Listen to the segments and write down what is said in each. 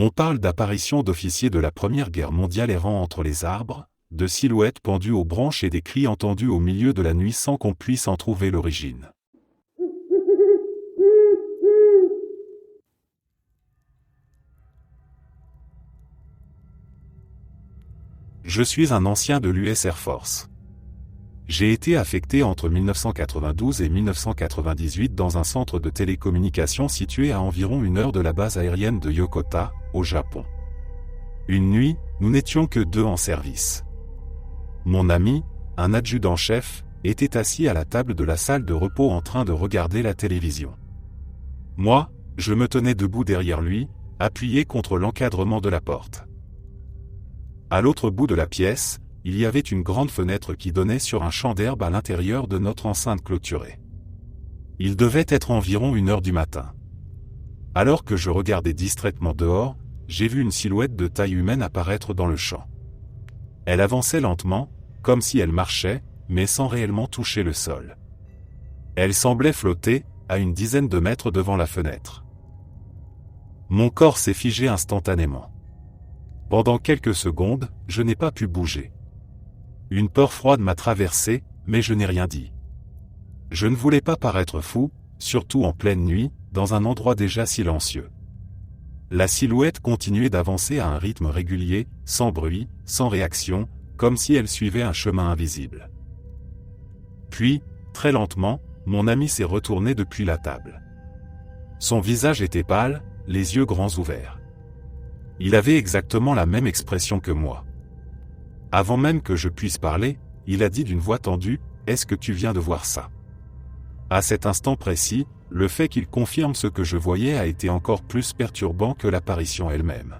On parle d'apparitions d'officiers de la Première Guerre mondiale errant entre les arbres, de silhouettes pendues aux branches et des cris entendus au milieu de la nuit sans qu'on puisse en trouver l'origine. Je suis un ancien de l'US Air Force. J'ai été affecté entre 1992 et 1998 dans un centre de télécommunications situé à environ 1 heure de la base aérienne de Yokota, au Japon. Une nuit, nous n'étions que 2 en service. Mon ami, un adjudant-chef, était assis à la table de la salle de repos en train de regarder la télévision. Moi, je me tenais debout derrière lui, appuyé contre l'encadrement de la porte. À l'autre bout de la pièce, il y avait une grande fenêtre qui donnait sur un champ d'herbe à l'intérieur de notre enceinte clôturée. Il devait être environ 1 heure du matin. Alors que je regardais distraitement dehors, j'ai vu une silhouette de taille humaine apparaître dans le champ. Elle avançait lentement, comme si elle marchait, mais sans réellement toucher le sol. Elle semblait flotter, à une dizaine de mètres devant la fenêtre. Mon corps s'est figé instantanément. Pendant quelques secondes, je n'ai pas pu bouger. Une peur froide m'a traversé, mais je n'ai rien dit. Je ne voulais pas paraître fou, surtout en pleine nuit, dans un endroit déjà silencieux. La silhouette continuait d'avancer à un rythme régulier, sans bruit, sans réaction, comme si elle suivait un chemin invisible. Puis, très lentement, mon ami s'est retourné depuis la table. Son visage était pâle, les yeux grands ouverts. Il avait exactement la même expression que moi. Avant même que je puisse parler, il a dit d'une voix tendue, « Est-ce que tu viens de voir ça ?» À cet instant précis, le fait qu'il confirme ce que je voyais a été encore plus perturbant que l'apparition elle-même.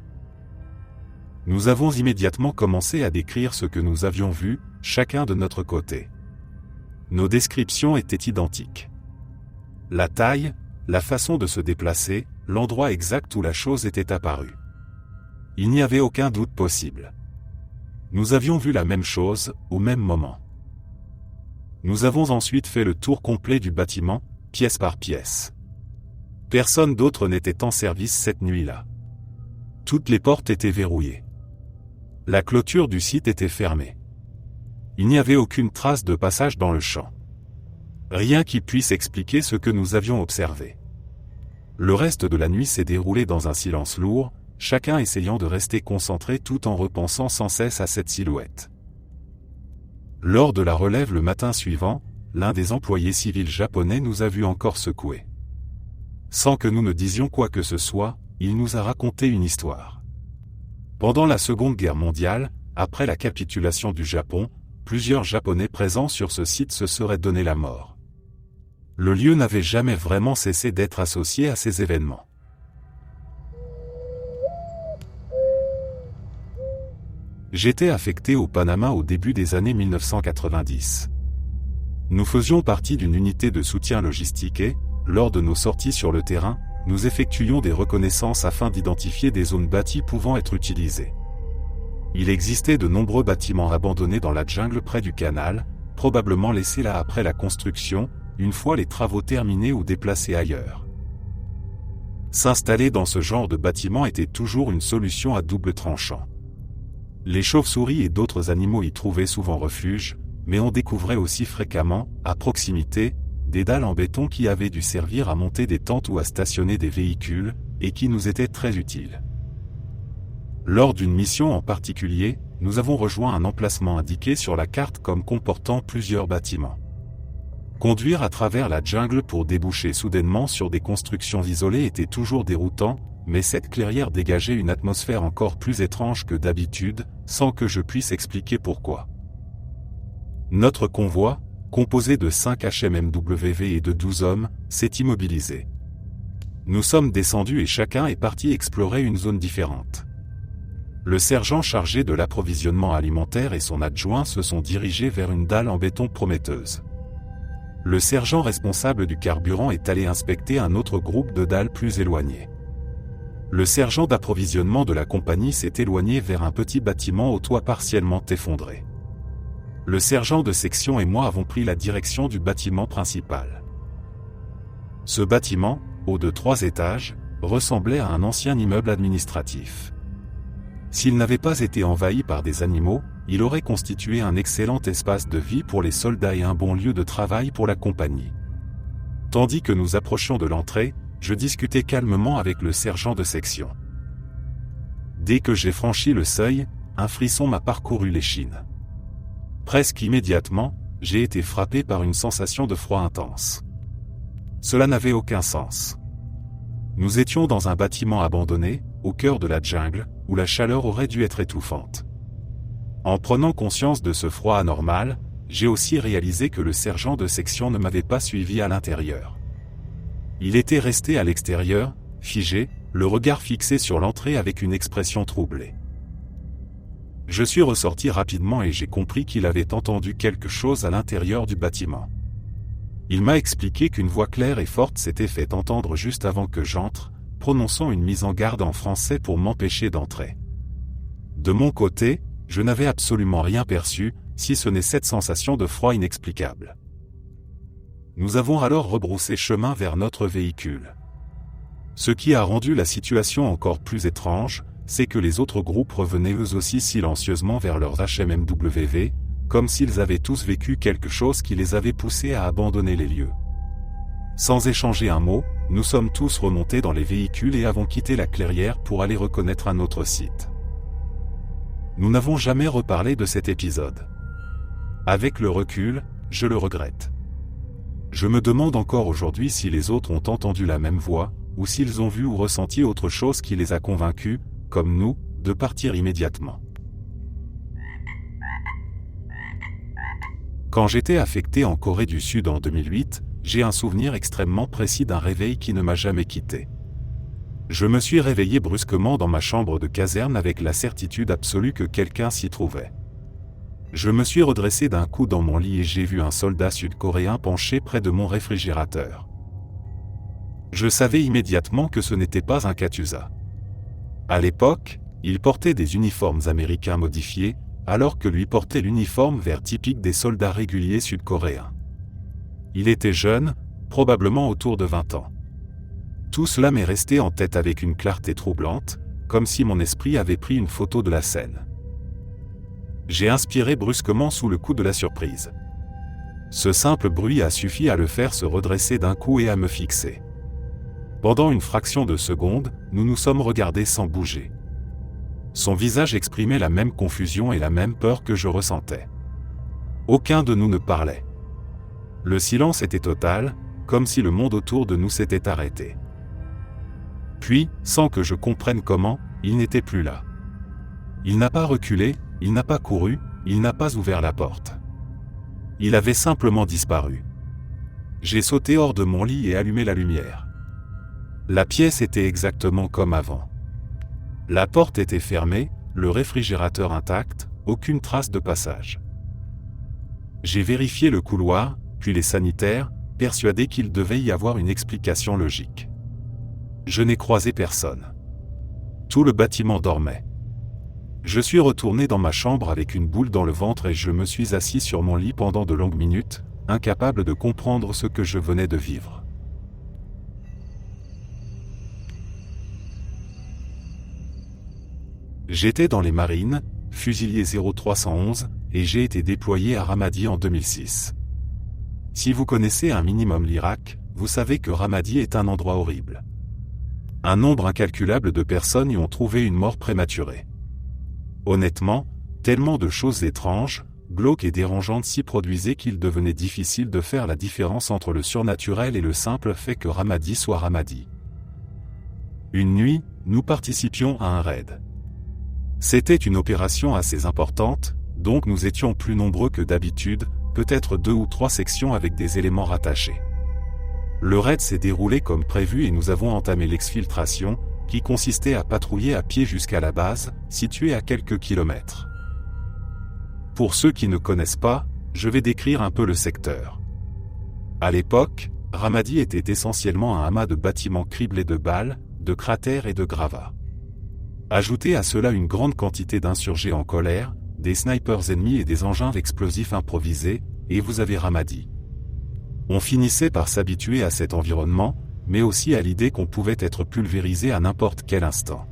Nous avons immédiatement commencé à décrire ce que nous avions vu, chacun de notre côté. Nos descriptions étaient identiques. La taille, la façon de se déplacer, l'endroit exact où la chose était apparue. Il n'y avait aucun doute possible. Nous avions vu la même chose, au même moment. Nous avons ensuite fait le tour complet du bâtiment, pièce par pièce. Personne d'autre n'était en service cette nuit-là. Toutes les portes étaient verrouillées. La clôture du site était fermée. Il n'y avait aucune trace de passage dans le champ. Rien qui puisse expliquer ce que nous avions observé. Le reste de la nuit s'est déroulé dans un silence lourd, chacun essayant de rester concentré tout en repensant sans cesse à cette silhouette. Lors de la relève le matin suivant, l'un des employés civils japonais nous a vus encore secoués. Sans que nous ne disions quoi que ce soit, il nous a raconté une histoire. Pendant la Seconde Guerre mondiale, après la capitulation du Japon, plusieurs Japonais présents sur ce site se seraient donné la mort. Le lieu n'avait jamais vraiment cessé d'être associé à ces événements. J'étais affecté au Panama au début des années 1990. Nous faisions partie d'une unité de soutien logistique et, lors de nos sorties sur le terrain, nous effectuions des reconnaissances afin d'identifier des zones bâties pouvant être utilisées. Il existait de nombreux bâtiments abandonnés dans la jungle près du canal, probablement laissés là après la construction, une fois les travaux terminés ou déplacés ailleurs. S'installer dans ce genre de bâtiment était toujours une solution à double tranchant. Les chauves-souris et d'autres animaux y trouvaient souvent refuge, mais on découvrait aussi fréquemment, à proximité, des dalles en béton qui avaient dû servir à monter des tentes ou à stationner des véhicules, et qui nous étaient très utiles. Lors d'une mission en particulier, nous avons rejoint un emplacement indiqué sur la carte comme comportant plusieurs bâtiments. Conduire à travers la jungle pour déboucher soudainement sur des constructions isolées était toujours déroutant, mais cette clairière dégageait une atmosphère encore plus étrange que d'habitude, sans que je puisse expliquer pourquoi. Notre convoi, composé de 5 HMMWV et de 12 hommes, s'est immobilisé. Nous sommes descendus et chacun est parti explorer une zone différente. Le sergent chargé de l'approvisionnement alimentaire et son adjoint se sont dirigés vers une dalle en béton prometteuse. Le sergent responsable du carburant est allé inspecter un autre groupe de dalles plus éloignées. Le sergent d'approvisionnement de la compagnie s'est éloigné vers un petit bâtiment au toit partiellement effondré. Le sergent de section et moi avons pris la direction du bâtiment principal. Ce bâtiment, haut de 3 étages, ressemblait à un ancien immeuble administratif. S'il n'avait pas été envahi par des animaux, il aurait constitué un excellent espace de vie pour les soldats et un bon lieu de travail pour la compagnie. Tandis que nous approchions de l'entrée, je discutais calmement avec le sergent de section. Dès que j'ai franchi le seuil, un frisson m'a parcouru l'échine. Presque immédiatement, j'ai été frappé par une sensation de froid intense. Cela n'avait aucun sens. Nous étions dans un bâtiment abandonné, au cœur de la jungle, où la chaleur aurait dû être étouffante. En prenant conscience de ce froid anormal, j'ai aussi réalisé que le sergent de section ne m'avait pas suivi à l'intérieur. Il était resté à l'extérieur, figé, le regard fixé sur l'entrée avec une expression troublée. Je suis ressorti rapidement et j'ai compris qu'il avait entendu quelque chose à l'intérieur du bâtiment. Il m'a expliqué qu'une voix claire et forte s'était fait entendre juste avant que j'entre, prononçant une mise en garde en français pour m'empêcher d'entrer. De mon côté, je n'avais absolument rien perçu, si ce n'est cette sensation de froid inexplicable. Nous avons alors rebroussé chemin vers notre véhicule. Ce qui a rendu la situation encore plus étrange, c'est que les autres groupes revenaient eux aussi silencieusement vers leurs HMMWV, comme s'ils avaient tous vécu quelque chose qui les avait poussés à abandonner les lieux. Sans échanger un mot, nous sommes tous remontés dans les véhicules et avons quitté la clairière pour aller reconnaître un autre site. Nous n'avons jamais reparlé de cet épisode. Avec le recul, je le regrette. Je me demande encore aujourd'hui si les autres ont entendu la même voix, ou s'ils ont vu ou ressenti autre chose qui les a convaincus, comme nous, de partir immédiatement. Quand j'étais affecté en Corée du Sud en 2008, j'ai un souvenir extrêmement précis d'un réveil qui ne m'a jamais quitté. Je me suis réveillé brusquement dans ma chambre de caserne avec la certitude absolue que quelqu'un s'y trouvait. Je me suis redressé d'un coup dans mon lit et j'ai vu un soldat sud-coréen penché près de mon réfrigérateur. Je savais immédiatement que ce n'était pas un Katyusha. À l'époque, il portait des uniformes américains modifiés, alors que lui portait l'uniforme vert typique des soldats réguliers sud-coréens. Il était jeune, probablement autour de 20 ans. Tout cela m'est resté en tête avec une clarté troublante, comme si mon esprit avait pris une photo de la scène. J'ai inspiré brusquement sous le coup de la surprise. Ce simple bruit a suffi à le faire se redresser d'un coup et à me fixer. Pendant une fraction de seconde, nous nous sommes regardés sans bouger. Son visage exprimait la même confusion et la même peur que je ressentais. Aucun de nous ne parlait. Le silence était total, comme si le monde autour de nous s'était arrêté. Puis, sans que je comprenne comment, il n'était plus là. Il n'a pas reculé, il n'a pas couru, il n'a pas ouvert la porte. Il avait simplement disparu. J'ai sauté hors de mon lit et allumé la lumière. La pièce était exactement comme avant. La porte était fermée, le réfrigérateur intact, aucune trace de passage. J'ai vérifié le couloir, puis les sanitaires, persuadé qu'il devait y avoir une explication logique. Je n'ai croisé personne. Tout le bâtiment dormait. Je suis retourné dans ma chambre avec une boule dans le ventre et je me suis assis sur mon lit pendant de longues minutes, incapable de comprendre ce que je venais de vivre. J'étais dans les marines, fusilier 0311, et j'ai été déployé à Ramadi en 2006. Si vous connaissez un minimum l'Irak, vous savez que Ramadi est un endroit horrible. Un nombre incalculable de personnes y ont trouvé une mort prématurée. Honnêtement, tellement de choses étranges, glauques et dérangeantes s'y produisaient qu'il devenait difficile de faire la différence entre le surnaturel et le simple fait que Ramadi soit Ramadi. Une nuit, nous participions à un raid. C'était une opération assez importante, donc nous étions plus nombreux que d'habitude, peut-être 2 ou 3 sections avec des éléments rattachés. Le raid s'est déroulé comme prévu et nous avons entamé l'exfiltration, qui consistait à patrouiller à pied jusqu'à la base, située à quelques kilomètres. Pour ceux qui ne connaissent pas, je vais décrire un peu le secteur. À l'époque, Ramadi était essentiellement un amas de bâtiments criblés de balles, de cratères et de gravats. Ajoutez à cela une grande quantité d'insurgés en colère, des snipers ennemis et des engins explosifs improvisés, et vous avez Ramadi. On finissait par s'habituer à cet environnement, mais aussi à l'idée qu'on pouvait être pulvérisé à n'importe quel instant.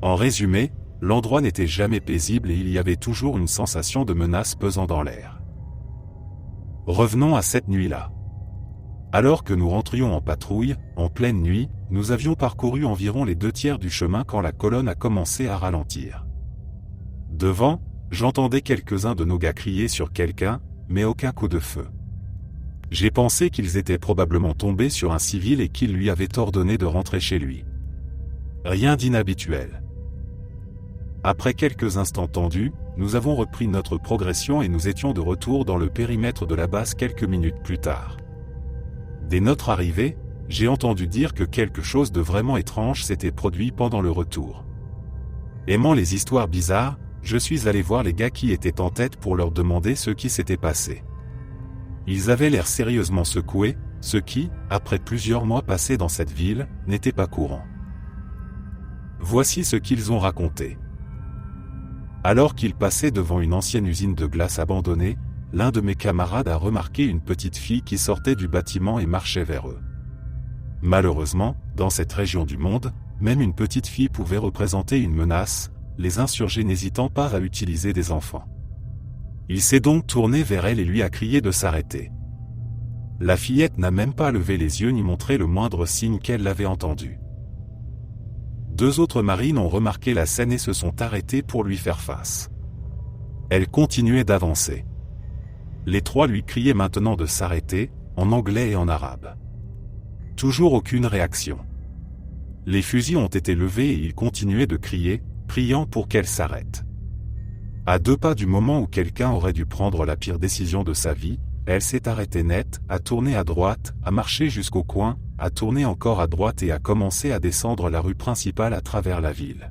En résumé, l'endroit n'était jamais paisible et il y avait toujours une sensation de menace pesant dans l'air. Revenons à cette nuit-là. Alors que nous rentrions en patrouille, en pleine nuit, nous avions parcouru environ les 2/3 du chemin quand la colonne a commencé à ralentir. Devant, j'entendais quelques-uns de nos gars crier sur quelqu'un, mais aucun coup de feu. J'ai pensé qu'ils étaient probablement tombés sur un civil et qu'ils lui avaient ordonné de rentrer chez lui. Rien d'inhabituel. Après quelques instants tendus, nous avons repris notre progression et nous étions de retour dans le périmètre de la base quelques minutes plus tard. Dès notre arrivée, j'ai entendu dire que quelque chose de vraiment étrange s'était produit pendant le retour. Aimant les histoires bizarres, je suis allé voir les gars qui étaient en tête pour leur demander ce qui s'était passé. Ils avaient l'air sérieusement secoués, ce qui, après plusieurs mois passés dans cette ville, n'était pas courant. Voici ce qu'ils ont raconté. Alors qu'ils passaient devant une ancienne usine de glace abandonnée, l'un de mes camarades a remarqué une petite fille qui sortait du bâtiment et marchait vers eux. Malheureusement, dans cette région du monde, même une petite fille pouvait représenter une menace, les insurgés n'hésitant pas à utiliser des enfants. Il s'est donc tourné vers elle et lui a crié de s'arrêter. La fillette n'a même pas levé les yeux ni montré le moindre signe qu'elle l'avait entendu. 2 autres marines ont remarqué la scène et se sont arrêtés pour lui faire face. Elle continuait d'avancer. Les 3 lui criaient maintenant de s'arrêter, en anglais et en arabe. Toujours aucune réaction. Les fusils ont été levés et ils continuaient de crier, priant pour qu'elle s'arrête. À 2 pas du moment où quelqu'un aurait dû prendre la pire décision de sa vie, elle s'est arrêtée net, a tourné à droite, a marché jusqu'au coin, a tourné encore à droite et a commencé à descendre la rue principale à travers la ville.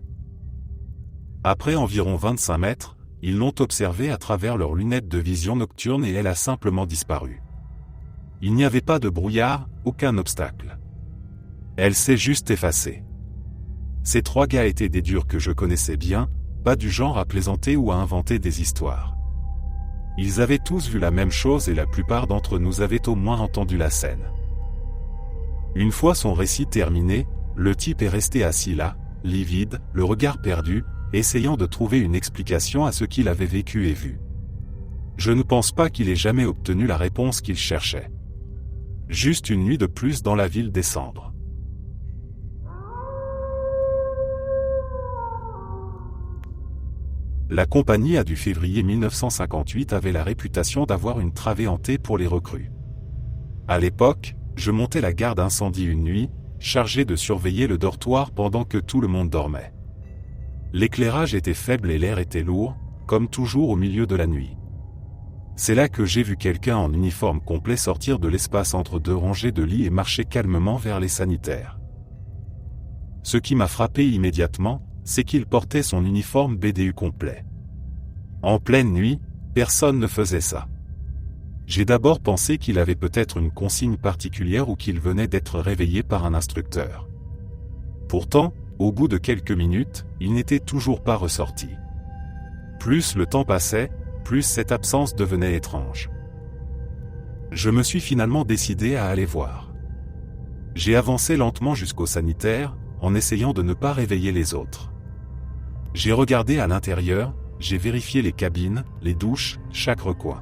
Après environ 25 mètres, ils l'ont observée à travers leurs lunettes de vision nocturne et elle a simplement disparu. Il n'y avait pas de brouillard, aucun obstacle. Elle s'est juste effacée. Ces 3 gars étaient des durs que je connaissais bien, pas du genre à plaisanter ou à inventer des histoires. Ils avaient tous vu la même chose et la plupart d'entre nous avaient au moins entendu la scène. Une fois son récit terminé, le type est resté assis là, livide, le regard perdu, essayant de trouver une explication à ce qu'il avait vécu et vu. Je ne pense pas qu'il ait jamais obtenu la réponse qu'il cherchait. Juste une nuit de plus dans la ville des cendres. La compagnie A du février 1958 avait la réputation d'avoir une travée hantée pour les recrues. À l'époque, je montais la garde incendie une nuit, chargé de surveiller le dortoir pendant que tout le monde dormait. L'éclairage était faible et l'air était lourd, comme toujours au milieu de la nuit. C'est là que j'ai vu quelqu'un en uniforme complet sortir de l'espace entre 2 rangées de lits et marcher calmement vers les sanitaires. Ce qui m'a frappé immédiatement, c'est qu'il portait son uniforme BDU complet. En pleine nuit, personne ne faisait ça. J'ai d'abord pensé qu'il avait peut-être une consigne particulière ou qu'il venait d'être réveillé par un instructeur. Pourtant, au bout de quelques minutes, il n'était toujours pas ressorti. Plus le temps passait, plus cette absence devenait étrange. Je me suis finalement décidé à aller voir. J'ai avancé lentement jusqu'au sanitaire, en essayant de ne pas réveiller les autres. J'ai regardé à l'intérieur, j'ai vérifié les cabines, les douches, chaque recoin.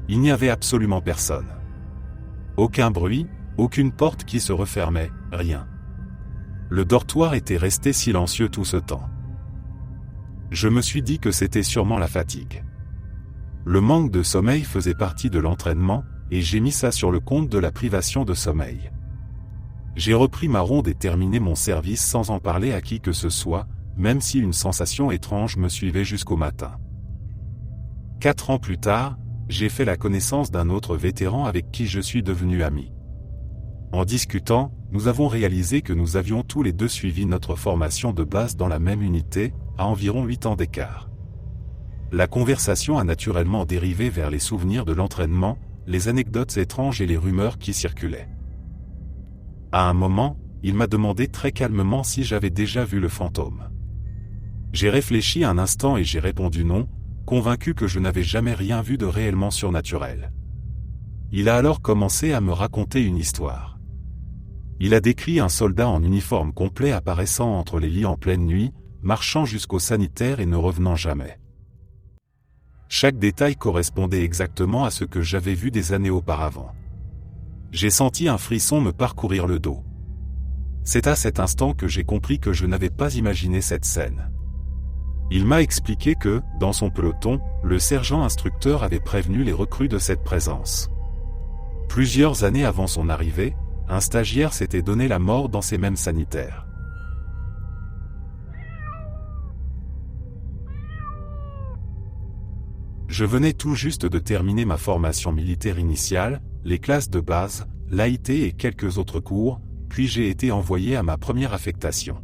Il n'y avait absolument personne. Aucun bruit, aucune porte qui se refermait, rien. Le dortoir était resté silencieux tout ce temps. Je me suis dit que c'était sûrement la fatigue. Le manque de sommeil faisait partie de l'entraînement, et j'ai mis ça sur le compte de la privation de sommeil. J'ai repris ma ronde et terminé mon service sans en parler à qui que ce soit, même si une sensation étrange me suivait jusqu'au matin. 4 ans plus tard, j'ai fait la connaissance d'un autre vétéran avec qui je suis devenu ami. En discutant, nous avons réalisé que nous avions tous les 2 suivi notre formation de base dans la même unité, à environ 8 ans d'écart. La conversation a naturellement dérivé vers les souvenirs de l'entraînement, les anecdotes étranges et les rumeurs qui circulaient. À un moment, il m'a demandé très calmement si j'avais déjà vu le fantôme. J'ai réfléchi un instant et j'ai répondu non, convaincu que je n'avais jamais rien vu de réellement surnaturel. Il a alors commencé à me raconter une histoire. Il a décrit un soldat en uniforme complet apparaissant entre les lits en pleine nuit, marchant jusqu'au sanitaire et ne revenant jamais. Chaque détail correspondait exactement à ce que j'avais vu des années auparavant. J'ai senti un frisson me parcourir le dos. C'est à cet instant que j'ai compris que je n'avais pas imaginé cette scène. Il m'a expliqué que, dans son peloton, le sergent instructeur avait prévenu les recrues de cette présence. Plusieurs années avant son arrivée, un stagiaire s'était donné la mort dans ces mêmes sanitaires. Je venais tout juste de terminer ma formation militaire initiale, les classes de base, l'AIT et quelques autres cours, puis j'ai été envoyé à ma première affectation.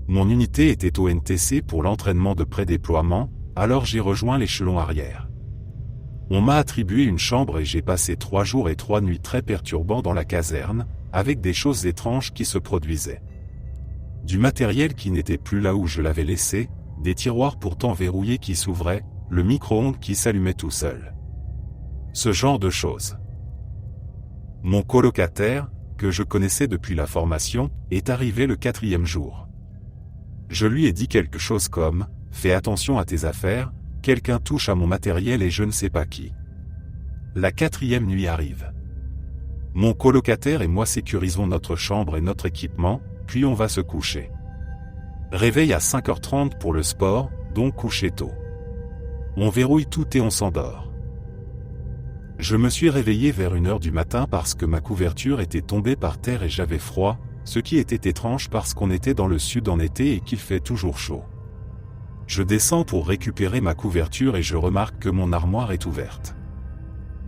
Mon unité était au NTC pour l'entraînement de pré-déploiement, alors j'ai rejoint l'échelon arrière. On m'a attribué une chambre et j'ai passé 3 jours et 3 nuits très perturbants dans la caserne, avec des choses étranges qui se produisaient. Du matériel qui n'était plus là où je l'avais laissé, des tiroirs pourtant verrouillés qui s'ouvraient, le micro-ondes qui s'allumait tout seul. Ce genre de choses. Mon colocataire, que je connaissais depuis la formation, est arrivé le 4e jour. Je lui ai dit quelque chose comme « Fais attention à tes affaires, quelqu'un touche à mon matériel et je ne sais pas qui ». La 4e nuit arrive. Mon colocataire et moi sécurisons notre chambre et notre équipement, puis on va se coucher. Réveil à 5h30 pour le sport, donc coucher tôt. On verrouille tout et on s'endort. Je me suis réveillé vers 1h du matin parce que ma couverture était tombée par terre et j'avais froid, ce qui était étrange parce qu'on était dans le sud en été et qu'il fait toujours chaud. Je descends pour récupérer ma couverture et je remarque que mon armoire est ouverte.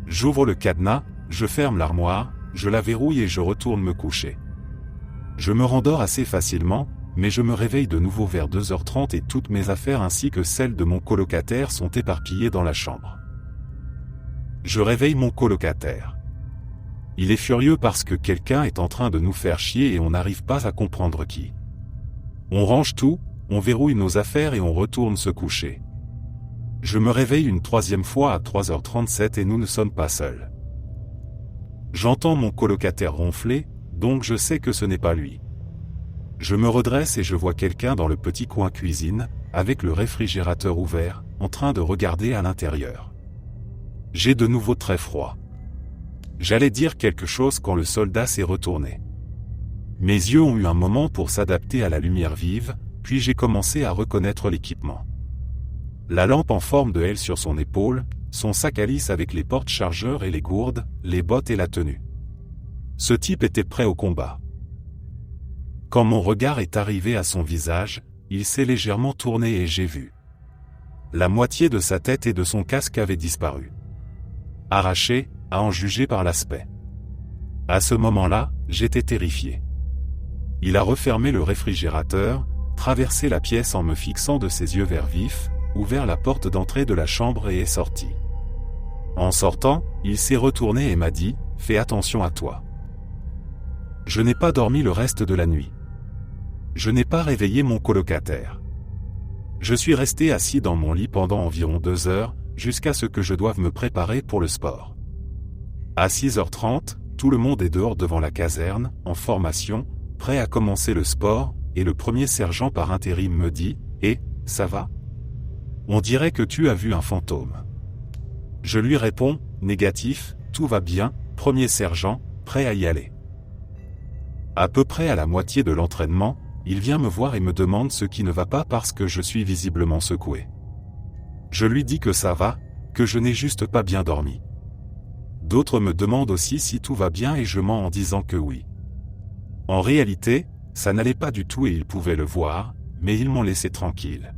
J'ouvre le cadenas, je ferme l'armoire, je la verrouille et je retourne me coucher. Je me rendors assez facilement, mais je me réveille de nouveau vers 2h30 et toutes mes affaires ainsi que celles de mon colocataire sont éparpillées dans la chambre. Je réveille mon colocataire. Il est furieux parce que quelqu'un est en train de nous faire chier et on n'arrive pas à comprendre qui. On range tout, on verrouille nos affaires et on retourne se coucher. Je me réveille une 3e fois à 3h37 et nous ne sommes pas seuls. J'entends mon colocataire ronfler, donc je sais que ce n'est pas lui. Je me redresse et je vois quelqu'un dans le petit coin cuisine, avec le réfrigérateur ouvert, en train de regarder à l'intérieur. J'ai de nouveau très froid. J'allais dire quelque chose quand le soldat s'est retourné. Mes yeux ont eu un moment pour s'adapter à la lumière vive, puis j'ai commencé à reconnaître l'équipement. La lampe en forme de L sur son épaule, son sac à lisse avec les portes-chargeurs et les gourdes, les bottes et la tenue. Ce type était prêt au combat. Quand mon regard est arrivé à son visage, il s'est légèrement tourné et j'ai vu. La moitié de sa tête et de son casque avaient disparu. Arraché, à en juger par l'aspect. À ce moment-là, j'étais terrifié. Il a refermé le réfrigérateur, traversé la pièce en me fixant de ses yeux verts vifs, ouvert la porte d'entrée de la chambre et est sorti. En sortant, il s'est retourné et m'a dit « Fais attention à toi ». Je n'ai pas dormi le reste de la nuit. Je n'ai pas réveillé mon colocataire. Je suis resté assis dans mon lit pendant environ 2 heures, jusqu'à ce que je doive me préparer pour le sport. À 6h30, tout le monde est dehors devant la caserne, en formation, prêt à commencer le sport, et le premier sergent par intérim me dit « Eh, ça va ? On dirait que tu as vu un fantôme. » Je lui réponds « Négatif, tout va bien, premier sergent, prêt à y aller. » À peu près à la moitié de l'entraînement, il vient me voir et me demande ce qui ne va pas parce que je suis visiblement secoué. Je lui dis que ça va, que je n'ai juste pas bien dormi. D'autres me demandent aussi si tout va bien et je mens en disant que oui. En réalité, ça n'allait pas du tout et ils pouvaient le voir, mais ils m'ont laissé tranquille.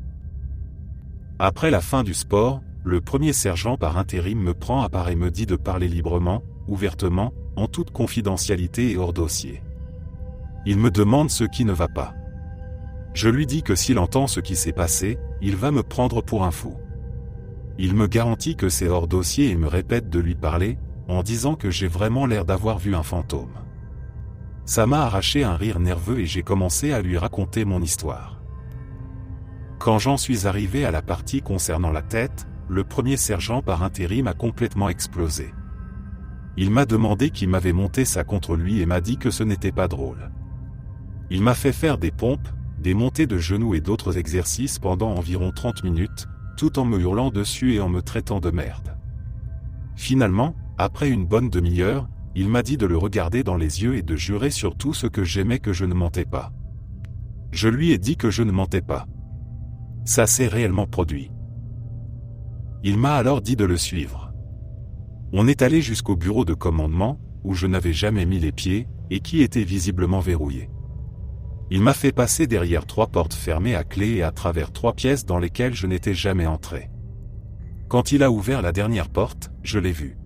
Après la fin du sport, le premier sergent par intérim me prend à part et me dit de parler librement, ouvertement, en toute confidentialité et hors dossier. Il me demande ce qui ne va pas. Je lui dis que s'il entend ce qui s'est passé, il va me prendre pour un fou. Il me garantit que c'est hors dossier et me répète de lui parler, en disant que j'ai vraiment l'air d'avoir vu un fantôme. Ça m'a arraché un rire nerveux et j'ai commencé à lui raconter mon histoire. Quand j'en suis arrivé à la partie concernant la tête, le premier sergent par intérim a complètement explosé. Il m'a demandé qui m'avait monté ça contre lui et m'a dit que ce n'était pas drôle. Il m'a fait faire des pompes, des montées de genoux et d'autres exercices pendant environ 30 minutes, tout en me hurlant dessus et en me traitant de merde. Finalement, après une bonne demi-heure, il m'a dit de le regarder dans les yeux et de jurer sur tout ce que j'aimais que je ne mentais pas. Je lui ai dit que je ne mentais pas. Ça s'est réellement produit. Il m'a alors dit de le suivre. On est allé jusqu'au bureau de commandement, où je n'avais jamais mis les pieds, et qui était visiblement verrouillé. Il m'a fait passer derrière 3 portes fermées à clé et à travers 3 pièces dans lesquelles je n'étais jamais entré. Quand il a ouvert la dernière porte, je l'ai vu.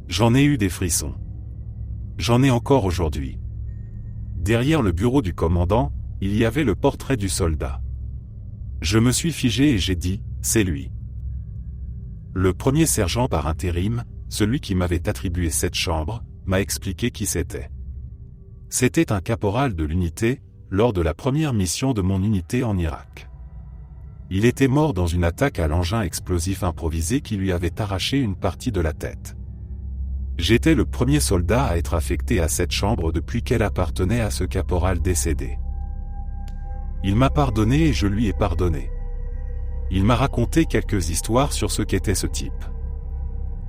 J'en ai eu des frissons. J'en ai encore aujourd'hui. Derrière le bureau du commandant, il y avait le portrait du soldat. Je me suis figé et j'ai dit, c'est lui. Le premier sergent par intérim, celui qui m'avait attribué cette chambre, m'a expliqué qui c'était. C'était un caporal de l'unité, lors de la première mission de mon unité en Irak. Il était mort dans une attaque à l'engin explosif improvisé qui lui avait arraché une partie de la tête. J'étais le premier soldat à être affecté à cette chambre depuis qu'elle appartenait à ce caporal décédé. Il m'a pardonné et je lui ai pardonné. Il m'a raconté quelques histoires sur ce qu'était ce type.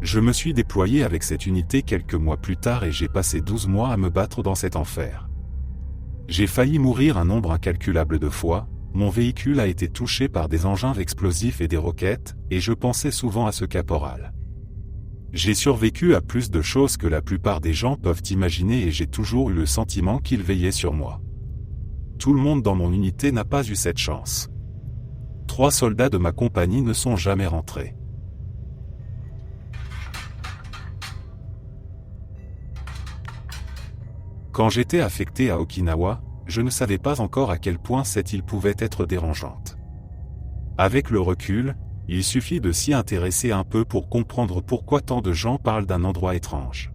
Je me suis déployé avec cette unité quelques mois plus tard et j'ai passé 12 mois à me battre dans cet enfer. J'ai failli mourir un nombre incalculable de fois, mon véhicule a été touché par des engins explosifs et des roquettes, et je pensais souvent à ce caporal. J'ai survécu à plus de choses que la plupart des gens peuvent imaginer et j'ai toujours eu le sentiment qu'il veillait sur moi. Tout le monde dans mon unité n'a pas eu cette chance. 3 soldats de ma compagnie ne sont jamais rentrés. Quand j'étais affecté à Okinawa, je ne savais pas encore à quel point cette île pouvait être dérangeante. Avec le recul, il suffit de s'y intéresser un peu pour comprendre pourquoi tant de gens parlent d'un endroit étrange.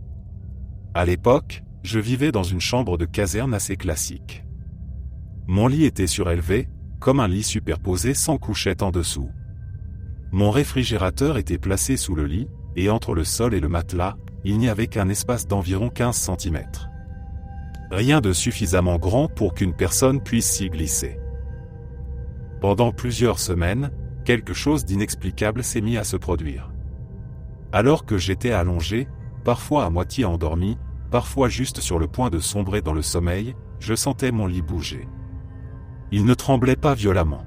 À l'époque, je vivais dans une chambre de caserne assez classique. Mon lit était surélevé, comme un lit superposé sans couchette en dessous. Mon réfrigérateur était placé sous le lit, et entre le sol et le matelas, il n'y avait qu'un espace d'environ 15 cm. Rien de suffisamment grand pour qu'une personne puisse s'y glisser. Pendant plusieurs semaines, quelque chose d'inexplicable s'est mis à se produire. Alors que j'étais allongé, parfois à moitié endormi, parfois juste sur le point de sombrer dans le sommeil, je sentais mon lit bouger. Il ne tremblait pas violemment.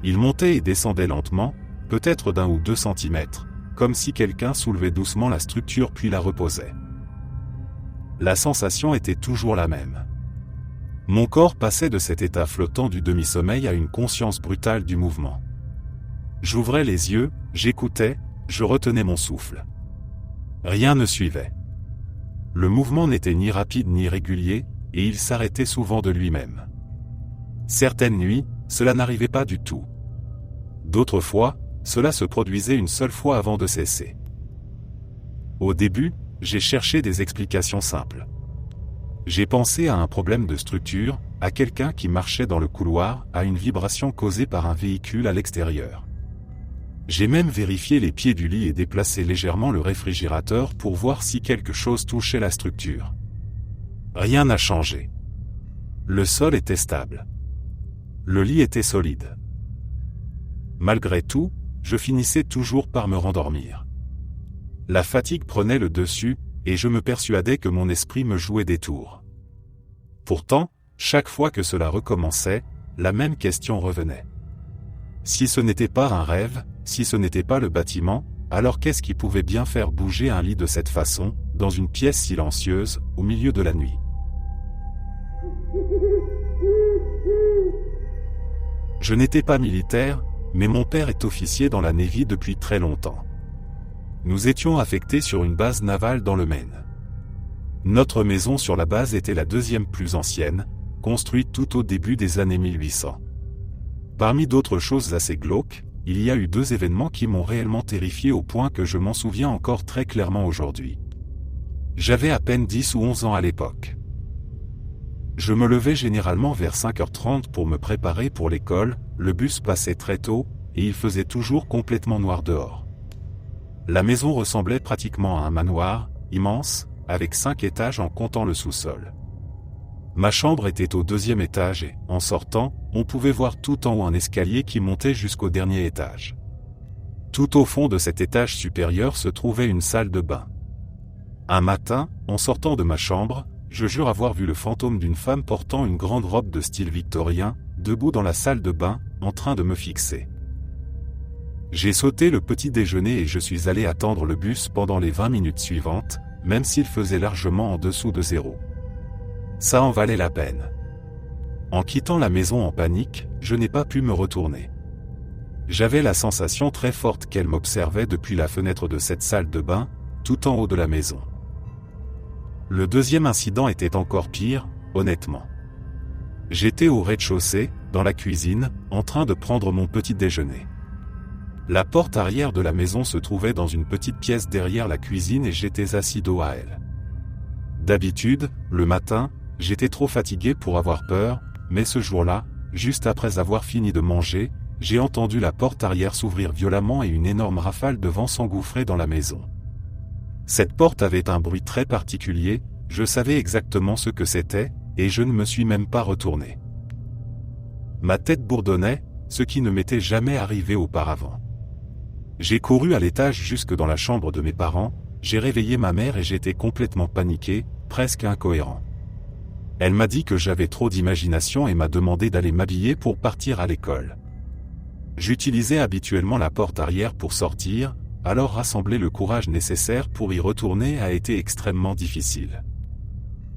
Il montait et descendait lentement, peut-être d'1 ou 2 centimètres, comme si quelqu'un soulevait doucement la structure puis la reposait. La sensation était toujours la même. Mon corps passait de cet état flottant du demi-sommeil à une conscience brutale du mouvement. J'ouvrais les yeux, j'écoutais, je retenais mon souffle. Rien ne suivait. Le mouvement n'était ni rapide ni régulier, et il s'arrêtait souvent de lui-même. Certaines nuits, cela n'arrivait pas du tout. D'autres fois, cela se produisait une seule fois avant de cesser. Au début, j'ai cherché des explications simples. J'ai pensé à un problème de structure, à quelqu'un qui marchait dans le couloir, à une vibration causée par un véhicule à l'extérieur. J'ai même vérifié les pieds du lit et déplacé légèrement le réfrigérateur pour voir si quelque chose touchait la structure. Rien n'a changé. Le sol était stable. Le lit était solide. Malgré tout, je finissais toujours par me rendormir. La fatigue prenait le dessus, et je me persuadais que mon esprit me jouait des tours. Pourtant, chaque fois que cela recommençait, la même question revenait. Si ce n'était pas un rêve, si ce n'était pas le bâtiment, alors qu'est-ce qui pouvait bien faire bouger un lit de cette façon, dans une pièce silencieuse, au milieu de la nuit? Je n'étais pas militaire, mais mon père est officier dans la Navy depuis très longtemps. Nous étions affectés sur une base navale dans le Maine. Notre maison sur la base était la 2e plus ancienne, construite tout au début des années 1800. Parmi d'autres choses assez glauques, il y a eu 2 événements qui m'ont réellement terrifié au point que je m'en souviens encore très clairement aujourd'hui. J'avais à peine 10 ou 11 ans à l'époque. Je me levais généralement vers 5h30 pour me préparer pour l'école, le bus passait très tôt, et il faisait toujours complètement noir dehors. La maison ressemblait pratiquement à un manoir, immense, avec 5 étages en comptant le sous-sol. Ma chambre était au 2e étage et, en sortant, on pouvait voir tout en haut un escalier qui montait jusqu'au dernier étage. Tout au fond de cet étage supérieur se trouvait une salle de bain. Un matin, en sortant de ma chambre, je jure avoir vu le fantôme d'une femme portant une grande robe de style victorien, debout dans la salle de bain, en train de me fixer. J'ai sauté le petit déjeuner et je suis allé attendre le bus pendant les 20 minutes suivantes, même s'il faisait largement en dessous de 0. Ça en valait la peine. En quittant la maison en panique, je n'ai pas pu me retourner. J'avais la sensation très forte qu'elle m'observait depuis la fenêtre de cette salle de bain, tout en haut de la maison. Le deuxième incident était encore pire, honnêtement. J'étais au rez-de-chaussée, dans la cuisine, en train de prendre mon petit déjeuner. La porte arrière de la maison se trouvait dans une petite pièce derrière la cuisine et j'étais assis dos à elle. D'habitude, le matin, j'étais trop fatigué pour avoir peur, mais ce jour-là, juste après avoir fini de manger, j'ai entendu la porte arrière s'ouvrir violemment et une énorme rafale de vent s'engouffrer dans la maison. Cette porte avait un bruit très particulier, je savais exactement ce que c'était, et je ne me suis même pas retourné. Ma tête bourdonnait, ce qui ne m'était jamais arrivé auparavant. J'ai couru à l'étage jusque dans la chambre de mes parents, j'ai réveillé ma mère et j'étais complètement paniqué, presque incohérent. Elle m'a dit que j'avais trop d'imagination et m'a demandé d'aller m'habiller pour partir à l'école. J'utilisais habituellement la porte arrière pour sortir, alors rassembler le courage nécessaire pour y retourner a été extrêmement difficile.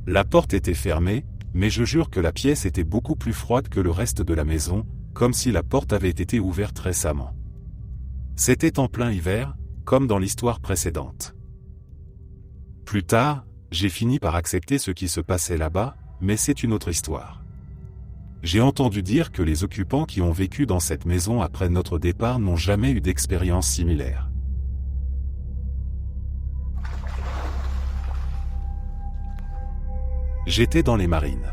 La porte était fermée, mais je jure que la pièce était beaucoup plus froide que le reste de la maison, comme si la porte avait été ouverte récemment. C'était en plein hiver, comme dans l'histoire précédente. Plus tard, j'ai fini par accepter ce qui se passait là-bas, mais c'est une autre histoire. J'ai entendu dire que les occupants qui ont vécu dans cette maison après notre départ n'ont jamais eu d'expérience similaire. J'étais dans les marines.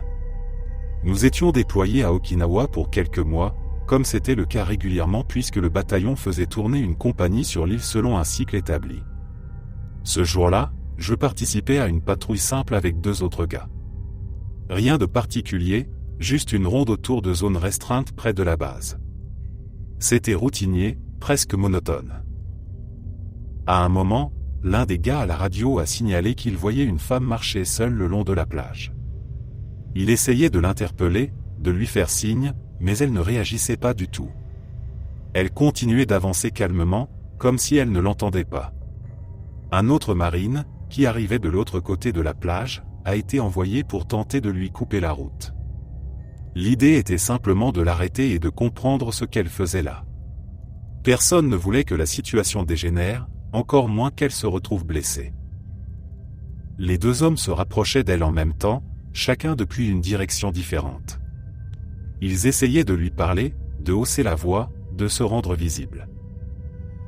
Nous étions déployés à Okinawa pour quelques mois, comme c'était le cas régulièrement puisque le bataillon faisait tourner une compagnie sur l'île selon un cycle établi. Ce jour-là, je participais à une patrouille simple avec 2 autres gars. Rien de particulier, juste une ronde autour de zones restreintes près de la base. C'était routinier, presque monotone. À un moment, l'un des gars à la radio a signalé qu'il voyait une femme marcher seule le long de la plage. Il essayait de l'interpeller, de lui faire signe, mais elle ne réagissait pas du tout. Elle continuait d'avancer calmement, comme si elle ne l'entendait pas. Un autre marine, qui arrivait de l'autre côté de la plage, a été envoyé pour tenter de lui couper la route. L'idée était simplement de l'arrêter et de comprendre ce qu'elle faisait là. Personne ne voulait que la situation dégénère, encore moins qu'elle se retrouve blessée. Les 2 hommes se rapprochaient d'elle en même temps, chacun depuis une direction différente. Ils essayaient de lui parler, de hausser la voix, de se rendre visible.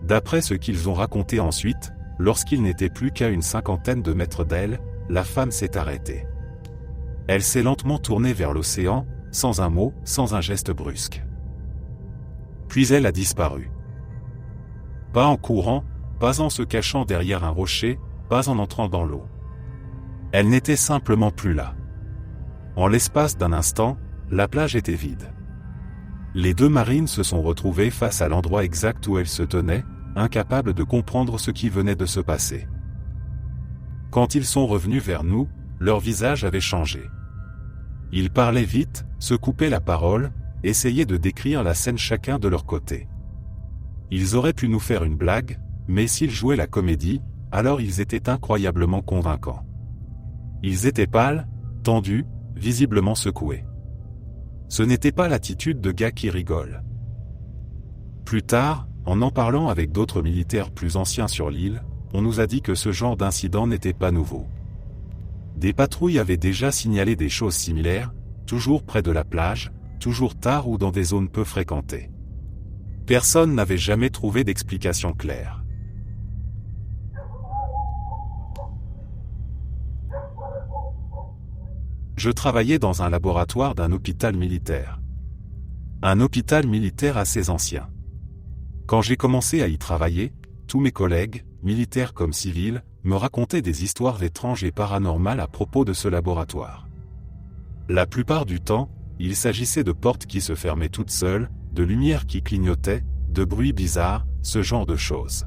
D'après ce qu'ils ont raconté ensuite, lorsqu'il n'était plus qu'à une 50aine de mètres d'elle, la femme s'est arrêtée. Elle s'est lentement tournée vers l'océan, sans un mot, sans un geste brusque. Puis elle a disparu. Pas en courant, pas en se cachant derrière un rocher, pas en entrant dans l'eau. Elle n'était simplement plus là. En l'espace d'un instant, la plage était vide. Les 2 marines se sont retrouvées face à l'endroit exact où elles se tenaient, incapables de comprendre ce qui venait de se passer. Quand ils sont revenus vers nous, leur visage avait changé. Ils parlaient vite, se coupaient la parole, essayaient de décrire la scène chacun de leur côté. Ils auraient pu nous faire une blague, mais s'ils jouaient la comédie, alors ils étaient incroyablement convaincants. Ils étaient pâles, tendus, visiblement secoués. Ce n'était pas l'attitude de gars qui rigolent. Plus tard, en parlant avec d'autres militaires plus anciens sur l'île, on nous a dit que ce genre d'incident n'était pas nouveau. Des patrouilles avaient déjà signalé des choses similaires, toujours près de la plage, toujours tard ou dans des zones peu fréquentées. Personne n'avait jamais trouvé d'explication claire. Je travaillais dans un laboratoire d'un hôpital militaire. Un hôpital militaire assez ancien. Quand j'ai commencé à y travailler, tous mes collègues, militaires comme civils, me racontaient des histoires étranges et paranormales à propos de ce laboratoire. La plupart du temps, il s'agissait de portes qui se fermaient toutes seules, de lumières qui clignotaient, de bruits bizarres, ce genre de choses.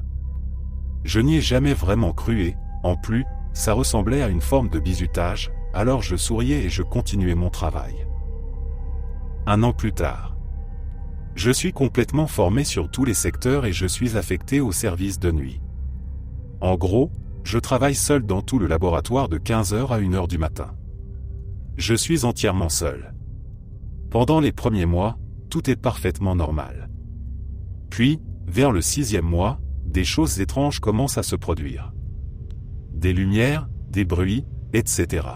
Je n'y ai jamais vraiment cru et, en plus, ça ressemblait à une forme de bizutage, alors je souriais et je continuais mon travail. 1 an plus tard. Je suis complètement formé sur tous les secteurs et je suis affecté au service de nuit. En gros, je travaille seul dans tout le laboratoire de 15h à 1h du matin. Je suis entièrement seul. Pendant les premiers mois, tout est parfaitement normal. Puis, vers le 6e mois, des choses étranges commencent à se produire. Des lumières, des bruits, etc.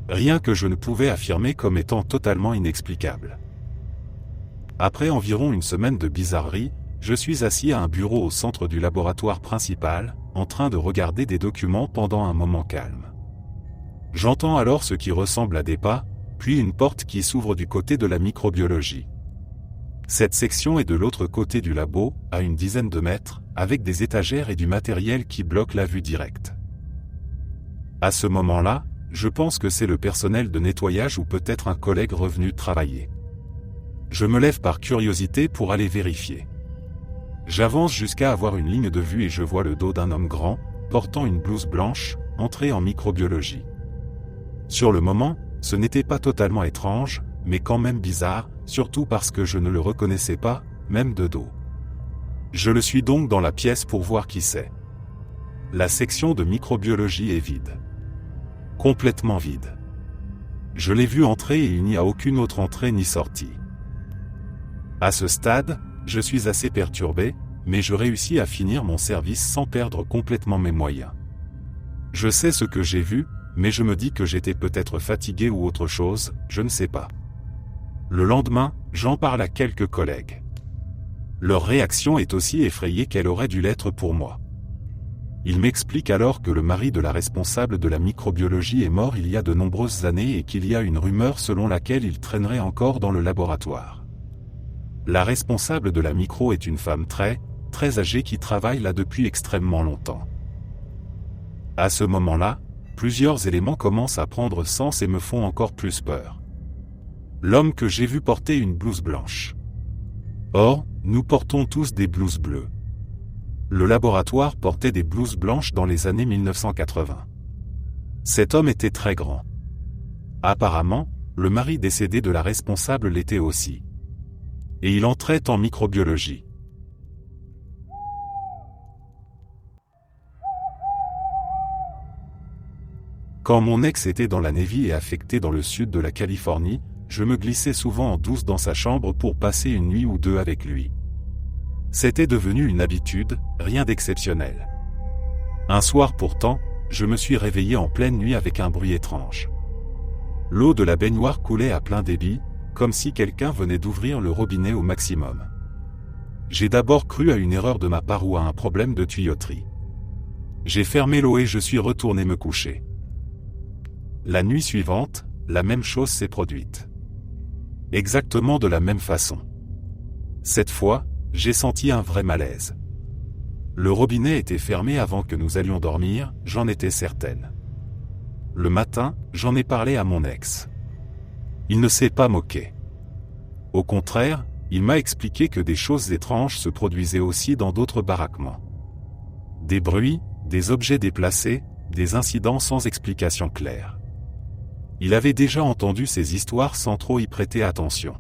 Rien que je ne pouvais affirmer comme étant totalement inexplicable. Après environ une semaine de bizarrerie, je suis assis à un bureau au centre du laboratoire principal, en train de regarder des documents pendant un moment calme. J'entends alors ce qui ressemble à des pas, puis une porte qui s'ouvre du côté de la microbiologie. Cette section est de l'autre côté du labo, à une dizaine de mètres, avec des étagères et du matériel qui bloquent la vue directe. À ce moment-là, je pense que c'est le personnel de nettoyage ou peut-être un collègue revenu travailler. Je me lève par curiosité pour aller vérifier. J'avance jusqu'à avoir une ligne de vue et je vois le dos d'un homme grand, portant une blouse blanche, entrer en microbiologie. Sur le moment, ce n'était pas totalement étrange, mais quand même bizarre, surtout parce que je ne le reconnaissais pas, même de dos. Je le suis donc dans la pièce pour voir qui c'est. La section de microbiologie est vide. Complètement vide. Je l'ai vu entrer et il n'y a aucune autre entrée ni sortie. À ce stade, je suis assez perturbé, mais je réussis à finir mon service sans perdre complètement mes moyens. Je sais ce que j'ai vu, mais je me dis que j'étais peut-être fatigué ou autre chose, je ne sais pas. Le lendemain, j'en parle à quelques collègues. Leur réaction est aussi effrayée qu'elle aurait dû l'être pour moi. Ils m'expliquent alors que le mari de la responsable de la microbiologie est mort il y a de nombreuses années et qu'il y a une rumeur selon laquelle il traînerait encore dans le laboratoire. La responsable de la micro est une femme très âgée qui travaille là depuis extrêmement longtemps. À ce moment-là, plusieurs éléments commencent à prendre sens et me font encore plus peur. L'homme que j'ai vu porter une blouse blanche. Or, nous portons tous des blouses bleues. Le laboratoire portait des blouses blanches dans les années 1980. Cet homme était très grand. Apparemment, le mari décédé de la responsable l'était aussi. Et il entrait en microbiologie. Quand mon ex était dans la Navy et affecté dans le sud de la Californie, je me glissais souvent en douce dans sa chambre pour passer une nuit ou deux avec lui. C'était devenu une habitude, rien d'exceptionnel. Un soir pourtant, je me suis réveillé en pleine nuit avec un bruit étrange. L'eau de la baignoire coulait à plein débit, comme si quelqu'un venait d'ouvrir le robinet au maximum. J'ai d'abord cru à une erreur de ma part ou à un problème de tuyauterie. J'ai fermé l'eau et je suis retourné me coucher. La nuit suivante, la même chose s'est produite. Exactement de la même façon. Cette fois, j'ai senti un vrai malaise. Le robinet était fermé avant que nous allions dormir, j'en étais certaine. Le matin, j'en ai parlé à mon ex. Il ne s'est pas moqué. Au contraire, il m'a expliqué que des choses étranges se produisaient aussi dans d'autres baraquements. Des bruits, des objets déplacés, des incidents sans explication claire. Il avait déjà entendu ces histoires sans trop y prêter attention.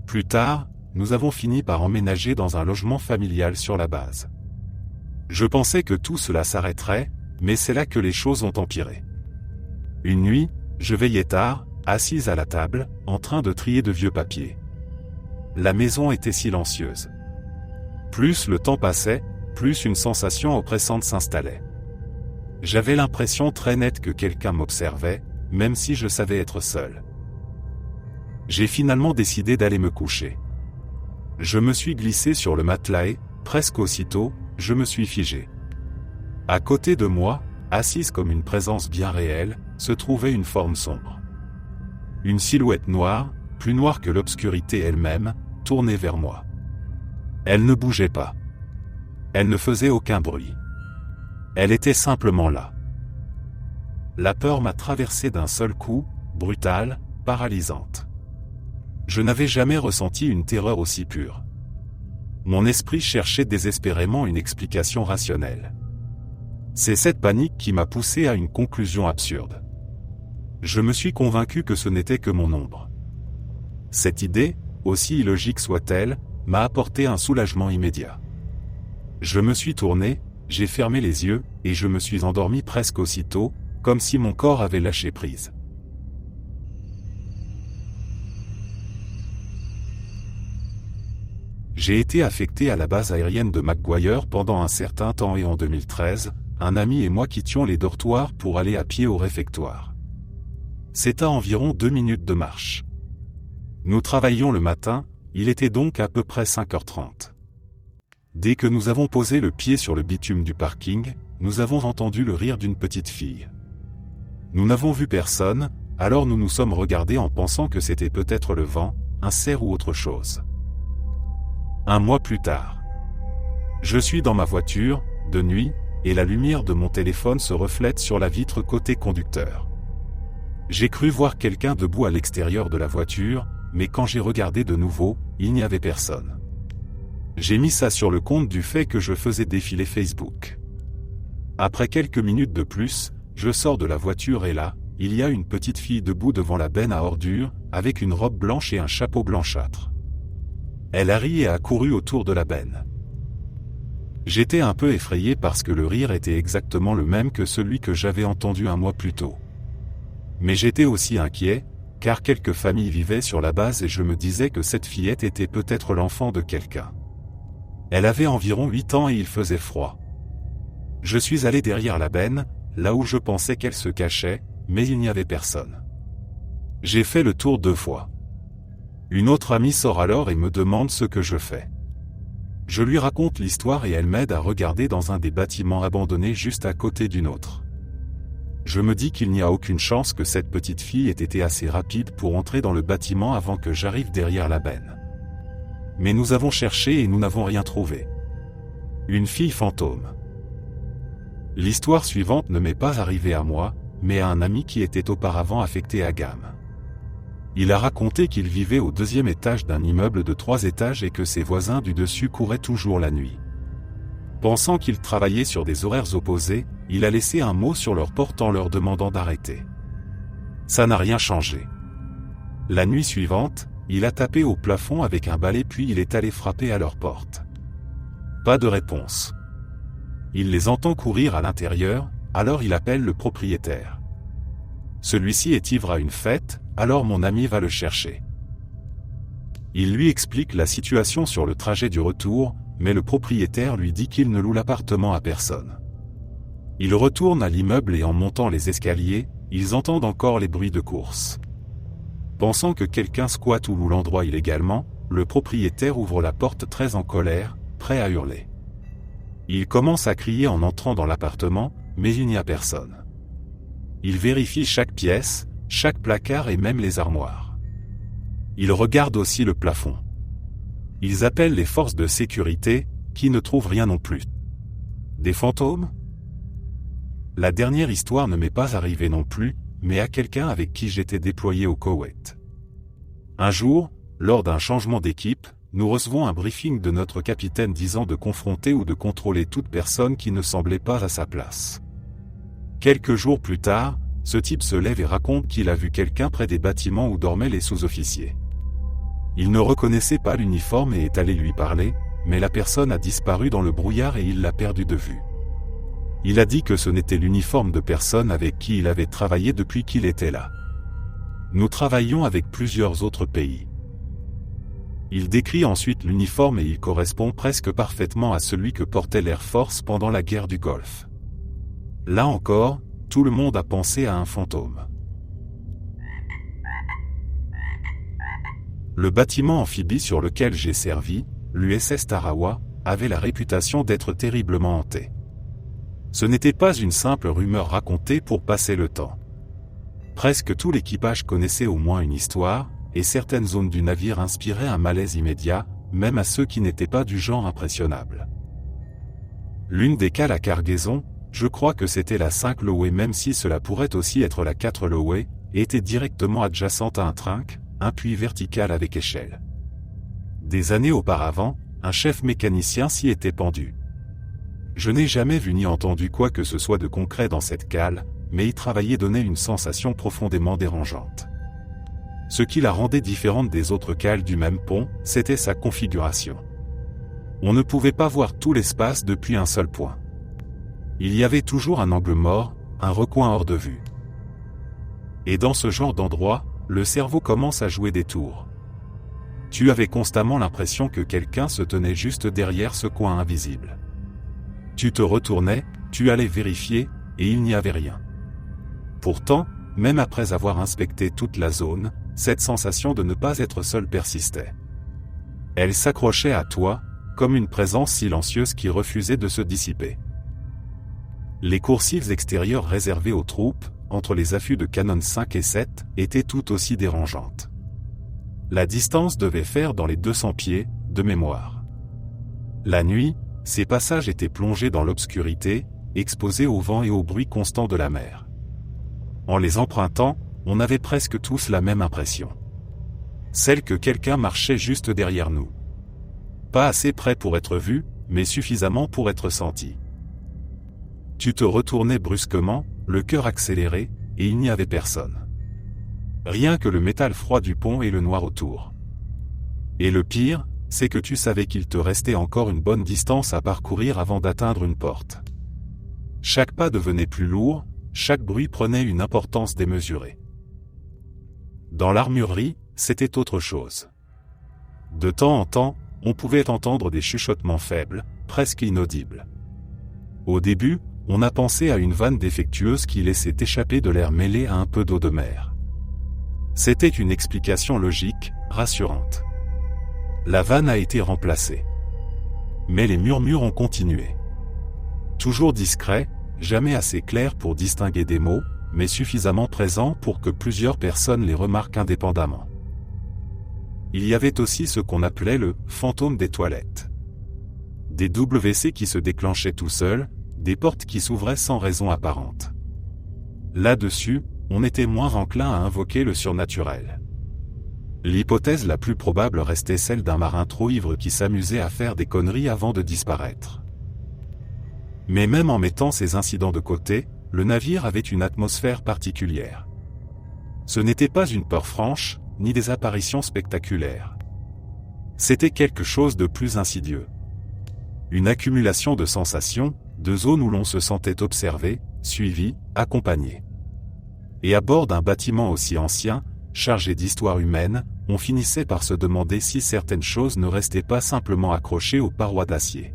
Plus tard, nous avons fini par emménager dans un logement familial sur la base. Je pensais que tout cela s'arrêterait, mais c'est là que les choses ont empiré. Une nuit, je veillais tard, assise à la table, en train de trier de vieux papiers. La maison était silencieuse. Plus le temps passait, plus une sensation oppressante s'installait. J'avais l'impression très nette que quelqu'un m'observait, même si je savais être seul. J'ai finalement décidé d'aller me coucher. Je me suis glissé sur le matelas et, presque aussitôt, je me suis figé. À côté de moi, assise comme une présence bien réelle, se trouvait une forme sombre. Une silhouette noire, plus noire que l'obscurité elle-même, tournait vers moi. Elle ne bougeait pas. Elle ne faisait aucun bruit. Elle était simplement là. La peur m'a traversé d'un seul coup, brutale, paralysante. Je n'avais jamais ressenti une terreur aussi pure. Mon esprit cherchait désespérément une explication rationnelle. C'est cette panique qui m'a poussé à une conclusion absurde. Je me suis convaincu que ce n'était que mon ombre. Cette idée, aussi illogique soit-elle, m'a apporté un soulagement immédiat. Je me suis tourné, j'ai fermé les yeux, et je me suis endormi presque aussitôt, comme si mon corps avait lâché prise. J'ai été affecté à la base aérienne de McGuire pendant un certain temps et en 2013, un ami et moi quittions les dortoirs pour aller à pied au réfectoire. C'est à environ 2 minutes de marche. Nous travaillions le matin, il était donc à peu près 5h30. Dès que nous avons posé le pied sur le bitume du parking, nous avons entendu le rire d'une petite fille. Nous n'avons vu personne, alors nous nous sommes regardés en pensant que c'était peut-être le vent, un cerf ou autre chose. Un mois plus tard. Je suis dans ma voiture, de nuit, et la lumière de mon téléphone se reflète sur la vitre côté conducteur. J'ai cru voir quelqu'un debout à l'extérieur de la voiture, mais quand j'ai regardé de nouveau, il n'y avait personne. J'ai mis ça sur le compte du fait que je faisais défiler Facebook. Après quelques minutes de plus, je sors de la voiture et là, il y a une petite fille debout devant la benne à ordures, avec une robe blanche et un chapeau blanchâtre. Elle a ri et a couru autour de la benne. J'étais un peu effrayé parce que le rire était exactement le même que celui que j'avais entendu un mois plus tôt. Mais j'étais aussi inquiet, car quelques familles vivaient sur la base et je me disais que cette fillette était peut-être l'enfant de quelqu'un. Elle avait environ 8 ans et il faisait froid. Je suis allé derrière la benne, là où je pensais qu'elle se cachait, mais il n'y avait personne. J'ai fait le tour 2 fois. Une autre amie sort alors et me demande ce que je fais. Je lui raconte l'histoire et elle m'aide à regarder dans un des bâtiments abandonnés juste à côté d'une autre. Je me dis qu'il n'y a aucune chance que cette petite fille ait été assez rapide pour entrer dans le bâtiment avant que j'arrive derrière la benne. Mais nous avons cherché et nous n'avons rien trouvé. Une fille fantôme. L'histoire suivante ne m'est pas arrivée à moi, mais à un ami qui était auparavant affecté à Gam. Il a raconté qu'il vivait au 2e étage d'un immeuble de 3 étages et que ses voisins du dessus couraient toujours la nuit. Pensant qu'ils travaillaient sur des horaires opposés, il a laissé un mot sur leur porte en leur demandant d'arrêter. Ça n'a rien changé. La nuit suivante, il a tapé au plafond avec un balai puis il est allé frapper à leur porte. Pas de réponse. Il les entend courir à l'intérieur, alors il appelle le propriétaire. Celui-ci est ivre à une fête, alors mon ami va le chercher. Il lui explique la situation sur le trajet du retour, mais le propriétaire lui dit qu'il ne loue l'appartement à personne. Il retourne à l'immeuble et en montant les escaliers, ils entendent encore les bruits de course. Pensant que quelqu'un squatte ou loue l'endroit illégalement, le propriétaire ouvre la porte très en colère, prêt à hurler. Il commence à crier en entrant dans l'appartement, mais il n'y a personne. Il vérifie chaque pièce, chaque placard et même les armoires. Il regarde aussi le plafond. Ils appellent les forces de sécurité, qui ne trouvent rien non plus. Des fantômes ? La dernière histoire ne m'est pas arrivée non plus, mais à quelqu'un avec qui j'étais déployé au Koweït. Un jour, lors d'un changement d'équipe, nous recevons un briefing de notre capitaine disant de confronter ou de contrôler toute personne qui ne semblait pas à sa place. Quelques jours plus tard, ce type se lève et raconte qu'il a vu quelqu'un près des bâtiments où dormaient les sous-officiers. Il ne reconnaissait pas l'uniforme et est allé lui parler, mais la personne a disparu dans le brouillard et il l'a perdu de vue. Il a dit que ce n'était l'uniforme de personne avec qui il avait travaillé depuis qu'il était là. Nous travaillions avec plusieurs autres pays. Il décrit ensuite l'uniforme et il correspond presque parfaitement à celui que portait l'Air Force pendant la guerre du Golfe. Là encore, tout le monde a pensé à un fantôme. Le bâtiment amphibie sur lequel j'ai servi, l'USS Tarawa, avait la réputation d'être terriblement hanté. Ce n'était pas une simple rumeur racontée pour passer le temps. Presque tout l'équipage connaissait au moins une histoire, et certaines zones du navire inspiraient un malaise immédiat, même à ceux qui n'étaient pas du genre impressionnable. L'une des cales à cargaison, je crois que c'était la 5 Lowe même si cela pourrait aussi être la 4 Lowe, et était directement adjacente à un trunk, un puits vertical avec échelle. Des années auparavant, un chef mécanicien s'y était pendu. Je n'ai jamais vu ni entendu quoi que ce soit de concret dans cette cale, mais y travailler donnait une sensation profondément dérangeante. Ce qui la rendait différente des autres cales du même pont, c'était sa configuration. On ne pouvait pas voir tout l'espace depuis un seul point. Il y avait toujours un angle mort, un recoin hors de vue. Et dans ce genre d'endroit, le cerveau commence à jouer des tours. Tu avais constamment l'impression que quelqu'un se tenait juste derrière ce coin invisible. Tu te retournais, tu allais vérifier, et il n'y avait rien. Pourtant, même après avoir inspecté toute la zone, cette sensation de ne pas être seul persistait. Elle s'accrochait à toi, comme une présence silencieuse qui refusait de se dissiper. Les coursives extérieures réservées aux troupes, entre les affûts de canon 5 et 7, étaient tout aussi dérangeantes. La distance devait faire dans les 200 pieds, de mémoire. La nuit, ces passages étaient plongés dans l'obscurité, exposés au vent et au bruit constant de la mer. En les empruntant, on avait presque tous la même impression. Celle que quelqu'un marchait juste derrière nous. Pas assez près pour être vu, mais suffisamment pour être senti. Tu te retournais brusquement, le cœur accéléré, et il n'y avait personne. Rien que le métal froid du pont et le noir autour. Et le pire, c'est que tu savais qu'il te restait encore une bonne distance à parcourir avant d'atteindre une porte. Chaque pas devenait plus lourd, chaque bruit prenait une importance démesurée. Dans l'armurerie, c'était autre chose. De temps en temps, on pouvait entendre des chuchotements faibles, presque inaudibles. Au début, on a pensé à une vanne défectueuse qui laissait échapper de l'air mêlé à un peu d'eau de mer. C'était une explication logique, rassurante. La vanne a été remplacée. Mais les murmures ont continué. Toujours discrets, jamais assez clairs pour distinguer des mots, mais suffisamment présents pour que plusieurs personnes les remarquent indépendamment. Il y avait aussi ce qu'on appelait le « fantôme des toilettes ». Des WC qui se déclenchaient tout seuls, des portes qui s'ouvraient sans raison apparente. Là-dessus, on était moins enclin à invoquer le surnaturel. L'hypothèse la plus probable restait celle d'un marin trop ivre qui s'amusait à faire des conneries avant de disparaître. Mais même en mettant ces incidents de côté, le navire avait une atmosphère particulière. Ce n'était pas une peur franche, ni des apparitions spectaculaires. C'était quelque chose de plus insidieux. Une accumulation de sensations, de zones où l'on se sentait observé, suivi, accompagné. Et à bord d'un bâtiment aussi ancien, chargé d'histoire humaine, on finissait par se demander si certaines choses ne restaient pas simplement accrochées aux parois d'acier.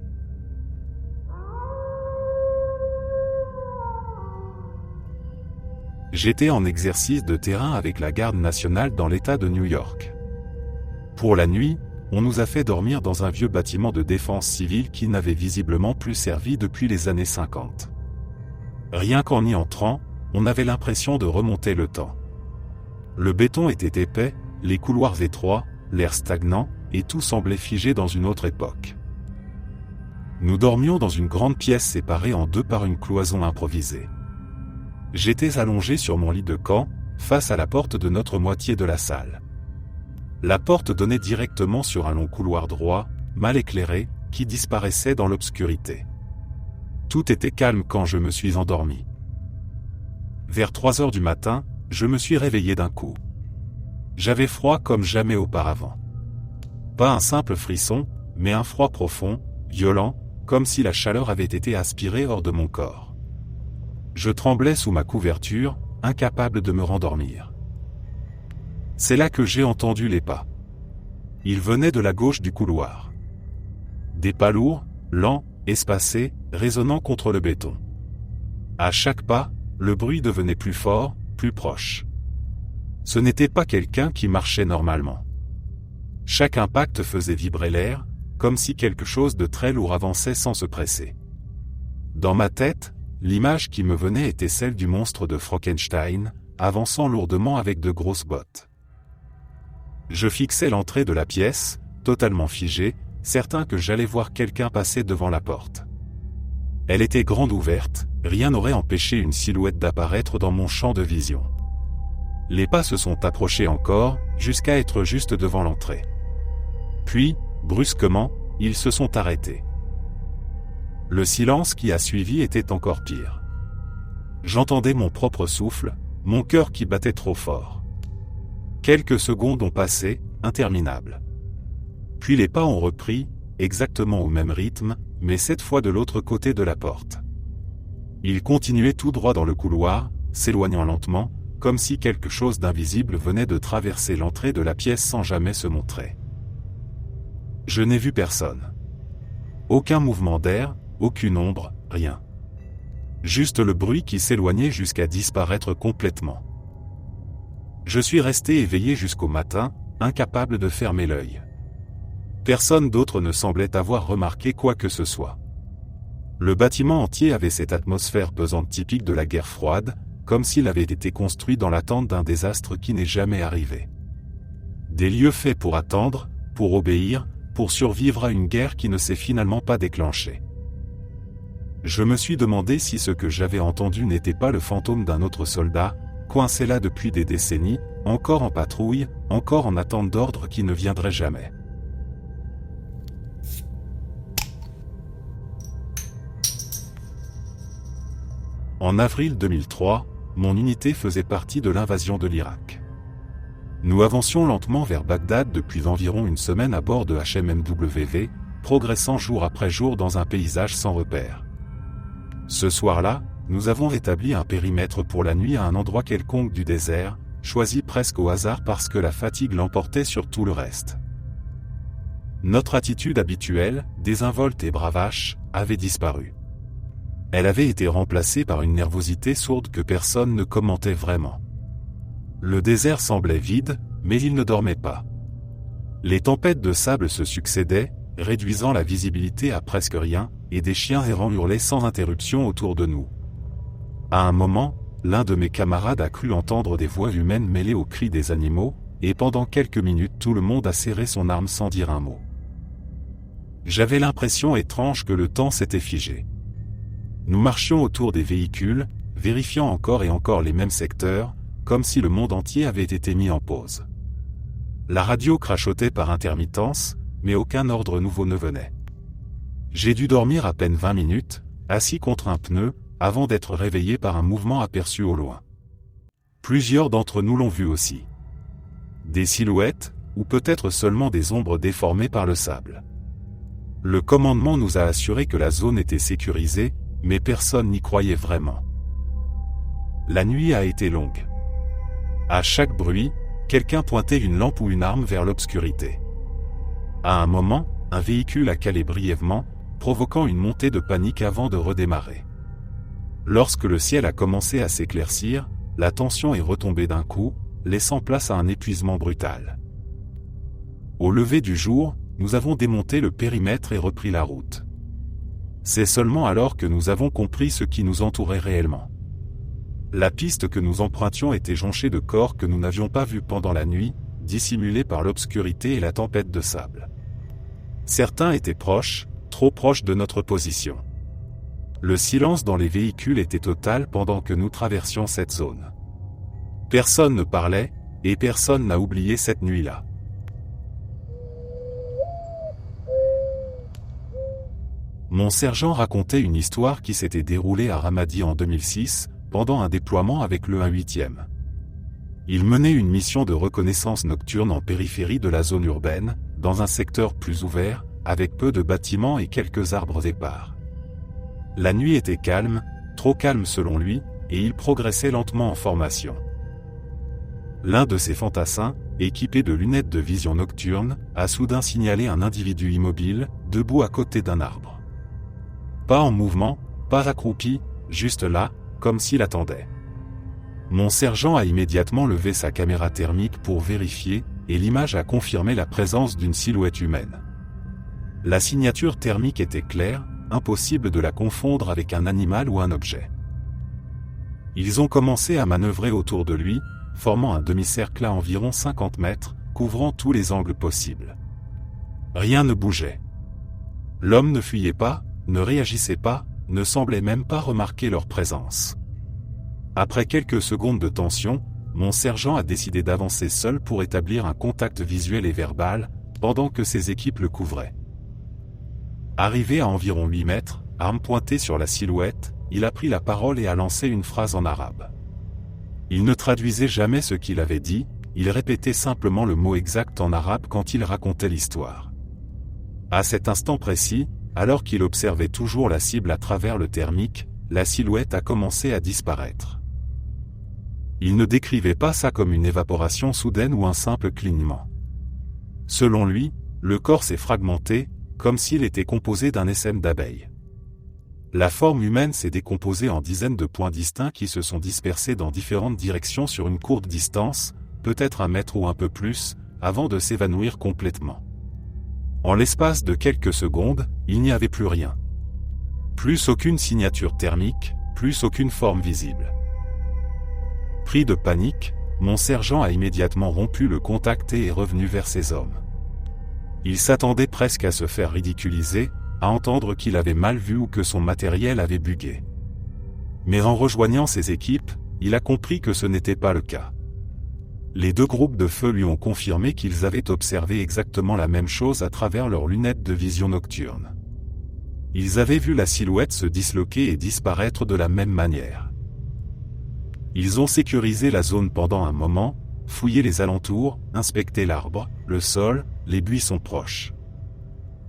J'étais en exercice de terrain avec la garde nationale dans l'État de New York. Pour la nuit, on nous a fait dormir dans un vieux bâtiment de défense civile qui n'avait visiblement plus servi depuis les années 50. Rien qu'en y entrant, on avait l'impression de remonter le temps. Le béton était épais, les couloirs étroits, l'air stagnant, et tout semblait figé dans une autre époque. Nous dormions dans une grande pièce séparée en deux par une cloison improvisée. J'étais allongé sur mon lit de camp, face à la porte de notre moitié de la salle. La porte donnait directement sur un long couloir droit, mal éclairé, qui disparaissait dans l'obscurité. Tout était calme quand je me suis endormi. Vers 3 heures du matin, je me suis réveillé d'un coup. J'avais froid comme jamais auparavant. Pas un simple frisson, mais un froid profond, violent, comme si la chaleur avait été aspirée hors de mon corps. Je tremblais sous ma couverture, incapable de me rendormir. C'est là que j'ai entendu les pas. Ils venaient de la gauche du couloir. Des pas lourds, lents, espacés, résonnant contre le béton. À chaque pas, le bruit devenait plus fort, plus proche. Ce n'était pas quelqu'un qui marchait normalement. Chaque impact faisait vibrer l'air, comme si quelque chose de très lourd avançait sans se presser. Dans ma tête, l'image qui me venait était celle du monstre de Frankenstein, avançant lourdement avec de grosses bottes. Je fixais l'entrée de la pièce, totalement figé, certain que j'allais voir quelqu'un passer devant la porte. Elle était grande ouverte, rien n'aurait empêché une silhouette d'apparaître dans mon champ de vision. Les pas se sont approchés encore, jusqu'à être juste devant l'entrée. Puis, brusquement, ils se sont arrêtés. Le silence qui a suivi était encore pire. J'entendais mon propre souffle, mon cœur qui battait trop fort. Quelques secondes ont passé, interminables. Puis les pas ont repris, exactement au même rythme, mais cette fois de l'autre côté de la porte. Ils continuaient tout droit dans le couloir, s'éloignant lentement, comme si quelque chose d'invisible venait de traverser l'entrée de la pièce sans jamais se montrer. Je n'ai vu personne. Aucun mouvement d'air, aucune ombre, rien. Juste le bruit qui s'éloignait jusqu'à disparaître complètement. Je suis resté éveillé jusqu'au matin, incapable de fermer l'œil. Personne d'autre ne semblait avoir remarqué quoi que ce soit. Le bâtiment entier avait cette atmosphère pesante typique de la guerre froide, comme s'il avait été construit dans l'attente d'un désastre qui n'est jamais arrivé. Des lieux faits pour attendre, pour obéir, pour survivre à une guerre qui ne s'est finalement pas déclenchée. Je me suis demandé si ce que j'avais entendu n'était pas le fantôme d'un autre soldat, coincé là depuis des décennies, encore en patrouille, encore en attente d'ordre qui ne viendrait jamais. En avril 2003, mon unité faisait partie de l'invasion de l'Irak. Nous avancions lentement vers Bagdad depuis environ une semaine à bord de HMMWV, progressant jour après jour dans un paysage sans repère. Ce soir-là, nous avons établi un périmètre pour la nuit à un endroit quelconque du désert, choisi presque au hasard parce que la fatigue l'emportait sur tout le reste. Notre attitude habituelle, désinvolte et bravache, avait disparu. Elle avait été remplacée par une nervosité sourde que personne ne commentait vraiment. Le désert semblait vide, mais il ne dormait pas. Les tempêtes de sable se succédaient, réduisant la visibilité à presque rien, et des chiens errants hurlaient sans interruption autour de nous. À un moment, l'un de mes camarades a cru entendre des voix humaines mêlées aux cris des animaux, et pendant quelques minutes tout le monde a serré son arme sans dire un mot. J'avais l'impression étrange que le temps s'était figé. Nous marchions autour des véhicules, vérifiant encore et encore les mêmes secteurs, comme si le monde entier avait été mis en pause. La radio crachotait par intermittence, mais aucun ordre nouveau ne venait. J'ai dû dormir à peine 20 minutes, assis contre un pneu, avant d'être réveillé par un mouvement aperçu au loin. Plusieurs d'entre nous l'ont vu aussi. Des silhouettes, ou peut-être seulement des ombres déformées par le sable. Le commandement nous a assuré que la zone était sécurisée, mais personne n'y croyait vraiment. La nuit a été longue. À chaque bruit, quelqu'un pointait une lampe ou une arme vers l'obscurité. À un moment, un véhicule a calé brièvement, provoquant une montée de panique avant de redémarrer. Lorsque le ciel a commencé à s'éclaircir, la tension est retombée d'un coup, laissant place à un épuisement brutal. Au lever du jour, nous avons démonté le périmètre et repris la route. C'est seulement alors que nous avons compris ce qui nous entourait réellement. La piste que nous empruntions était jonchée de corps que nous n'avions pas vus pendant la nuit, dissimulés par l'obscurité et la tempête de sable. Certains étaient proches, trop proches de notre position. Le silence dans les véhicules était total pendant que nous traversions cette zone. Personne ne parlait, et personne n'a oublié cette nuit-là. Mon sergent racontait une histoire qui s'était déroulée à Ramadi en 2006, pendant un déploiement avec le 1/8e. Il menait une mission de reconnaissance nocturne en périphérie de la zone urbaine, dans un secteur plus ouvert, avec peu de bâtiments et quelques arbres épars. La nuit était calme, trop calme selon lui, et il progressait lentement en formation. L'un de ses fantassins, équipé de lunettes de vision nocturne, a soudain signalé un individu immobile, debout à côté d'un arbre. Pas en mouvement, pas accroupi, juste là, comme s'il attendait. Mon sergent a immédiatement levé sa caméra thermique pour vérifier, et l'image a confirmé la présence d'une silhouette humaine. La signature thermique était claire, impossible de la confondre avec un animal ou un objet. Ils ont commencé à manœuvrer autour de lui, formant un demi-cercle à environ 50 mètres, couvrant tous les angles possibles. Rien ne bougeait. L'homme ne fuyait pas, ne réagissait pas, ne semblait même pas remarquer leur présence. Après quelques secondes de tension, mon sergent a décidé d'avancer seul pour établir un contact visuel et verbal, pendant que ses équipes le couvraient. Arrivé à environ 8 mètres, arme pointée sur la silhouette, il a pris la parole et a lancé une phrase en arabe. Il ne traduisait jamais ce qu'il avait dit, il répétait simplement le mot exact en arabe quand il racontait l'histoire. À cet instant précis, alors qu'il observait toujours la cible à travers le thermique, la silhouette a commencé à disparaître. Il ne décrivait pas ça comme une évaporation soudaine ou un simple clignement. Selon lui, le corps s'est fragmenté, comme s'il était composé d'un essaim d'abeilles. La forme humaine s'est décomposée en dizaines de points distincts qui se sont dispersés dans différentes directions sur une courte distance, peut-être 1 mètre ou un peu plus, avant de s'évanouir complètement. En l'espace de quelques secondes, il n'y avait plus rien. Plus aucune signature thermique, plus aucune forme visible. Pris de panique, mon sergent a immédiatement rompu le contact et est revenu vers ses hommes. Il s'attendait presque à se faire ridiculiser, à entendre qu'il avait mal vu ou que son matériel avait bugué. Mais en rejoignant ses équipes, il a compris que ce n'était pas le cas. Les 2 groupes de feu lui ont confirmé qu'ils avaient observé exactement la même chose à travers leurs lunettes de vision nocturne. Ils avaient vu la silhouette se disloquer et disparaître de la même manière. Ils ont sécurisé la zone pendant un moment, fouillé les alentours, inspecté l'arbre, le sol, les buissons proches.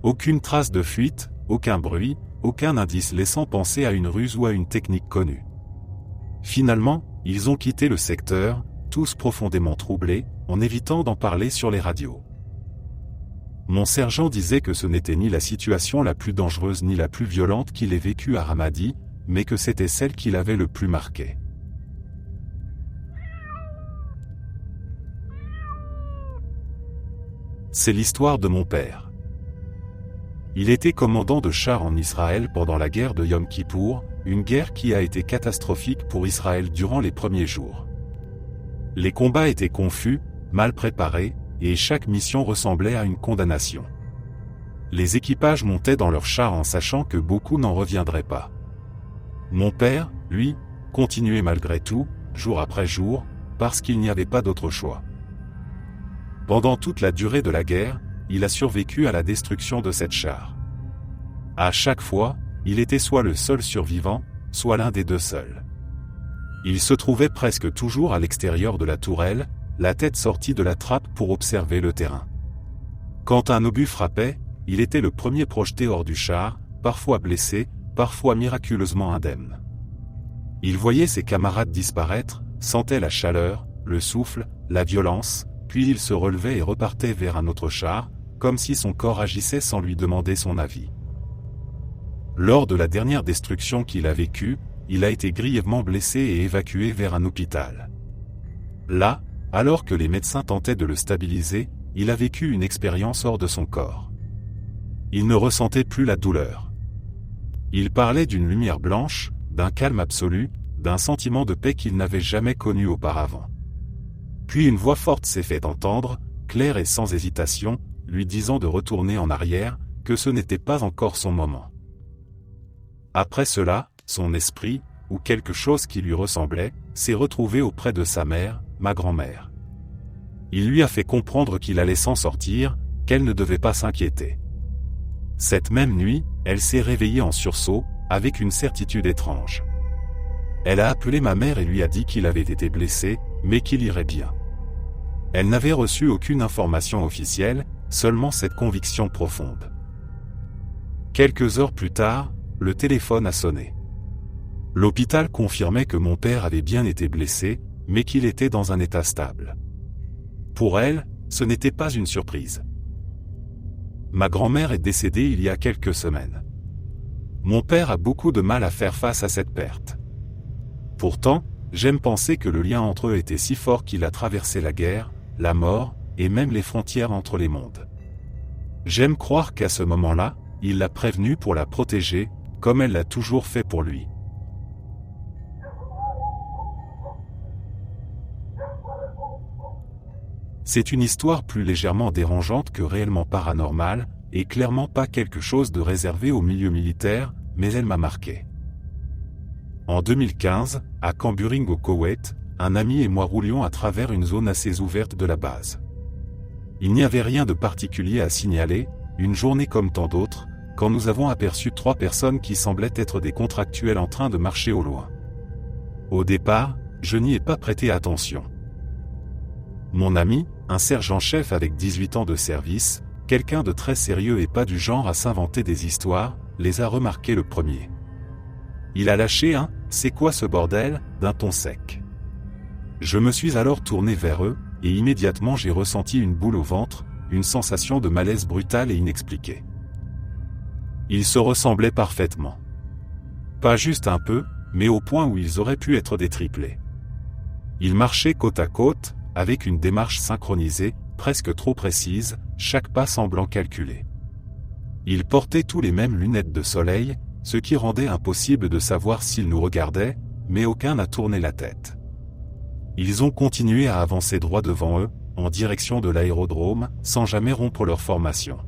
Aucune trace de fuite, aucun bruit, aucun indice laissant penser à une ruse ou à une technique connue. Finalement, ils ont quitté le secteur, tous profondément troublés, en évitant d'en parler sur les radios. Mon sergent disait que ce n'était ni la situation la plus dangereuse ni la plus violente qu'il ait vécue à Ramadi, mais que c'était celle qui l'avait le plus marqué. C'est l'histoire de mon père. Il était commandant de chars en Israël pendant la guerre de Yom Kippour, une guerre qui a été catastrophique pour Israël durant les premiers jours. Les combats étaient confus, mal préparés, et chaque mission ressemblait à une condamnation. Les équipages montaient dans leurs chars en sachant que beaucoup n'en reviendraient pas. Mon père, lui, continuait malgré tout, jour après jour, parce qu'il n'y avait pas d'autre choix. Pendant toute la durée de la guerre, il a survécu à la destruction de cette char. À chaque fois, il était soit le seul survivant, soit l'un des 2 seuls. Il se trouvait presque toujours à l'extérieur de la tourelle, la tête sortie de la trappe pour observer le terrain. Quand un obus frappait, il était le premier projeté hors du char, parfois blessé, parfois miraculeusement indemne. Il voyait ses camarades disparaître, sentait la chaleur, le souffle, la violence, puis il se relevait et repartait vers un autre char, comme si son corps agissait sans lui demander son avis. Lors de la dernière destruction qu'il a vécue, il a été grièvement blessé et évacué vers un hôpital. Là, alors que les médecins tentaient de le stabiliser, il a vécu une expérience hors de son corps. Il ne ressentait plus la douleur. Il parlait d'une lumière blanche, d'un calme absolu, d'un sentiment de paix qu'il n'avait jamais connu auparavant. Puis une voix forte s'est fait entendre, claire et sans hésitation, lui disant de retourner en arrière, que ce n'était pas encore son moment. Après cela, son esprit, ou quelque chose qui lui ressemblait, s'est retrouvé auprès de sa mère, ma grand-mère. Il lui a fait comprendre qu'il allait s'en sortir, qu'elle ne devait pas s'inquiéter. Cette même nuit, elle s'est réveillée en sursaut, avec une certitude étrange. Elle a appelé ma mère et lui a dit qu'il avait été blessé, mais qu'il irait bien. Elle n'avait reçu aucune information officielle, seulement cette conviction profonde. Quelques heures plus tard, le téléphone a sonné. L'hôpital confirmait que mon père avait bien été blessé, mais qu'il était dans un état stable. Pour elle, ce n'était pas une surprise. Ma grand-mère est décédée il y a quelques semaines. Mon père a beaucoup de mal à faire face à cette perte. Pourtant, j'aime penser que le lien entre eux était si fort qu'il a traversé la guerre, la mort, et même les frontières entre les mondes. J'aime croire qu'à ce moment-là, il l'a prévenue pour la protéger, comme elle l'a toujours fait pour lui. C'est une histoire plus légèrement dérangeante que réellement paranormale, et clairement pas quelque chose de réservé au milieu militaire, mais elle m'a marqué. En 2015, à Camp Buring au Koweït, un ami et moi roulions à travers une zone assez ouverte de la base. Il n'y avait rien de particulier à signaler, une journée comme tant d'autres, quand nous avons aperçu 3 personnes qui semblaient être des contractuels en train de marcher au loin. Au départ, je n'y ai pas prêté attention. Mon ami, un sergent-chef avec 18 ans de service, quelqu'un de très sérieux et pas du genre à s'inventer des histoires, les a remarqués le premier. Il a lâché un « c'est quoi ce bordel ?» d'un ton sec. Je me suis alors tourné vers eux, et immédiatement j'ai ressenti une boule au ventre, une sensation de malaise brutale et inexpliquée. Ils se ressemblaient parfaitement. Pas juste un peu, mais au point où ils auraient pu être des triplés. Ils marchaient côte à côte, avec une démarche synchronisée, presque trop précise, chaque pas semblant calculé. Ils portaient tous les mêmes lunettes de soleil, ce qui rendait impossible de savoir s'ils nous regardaient, mais aucun n'a tourné la tête. Ils ont continué à avancer droit devant eux, en direction de l'aérodrome, sans jamais rompre leur formation.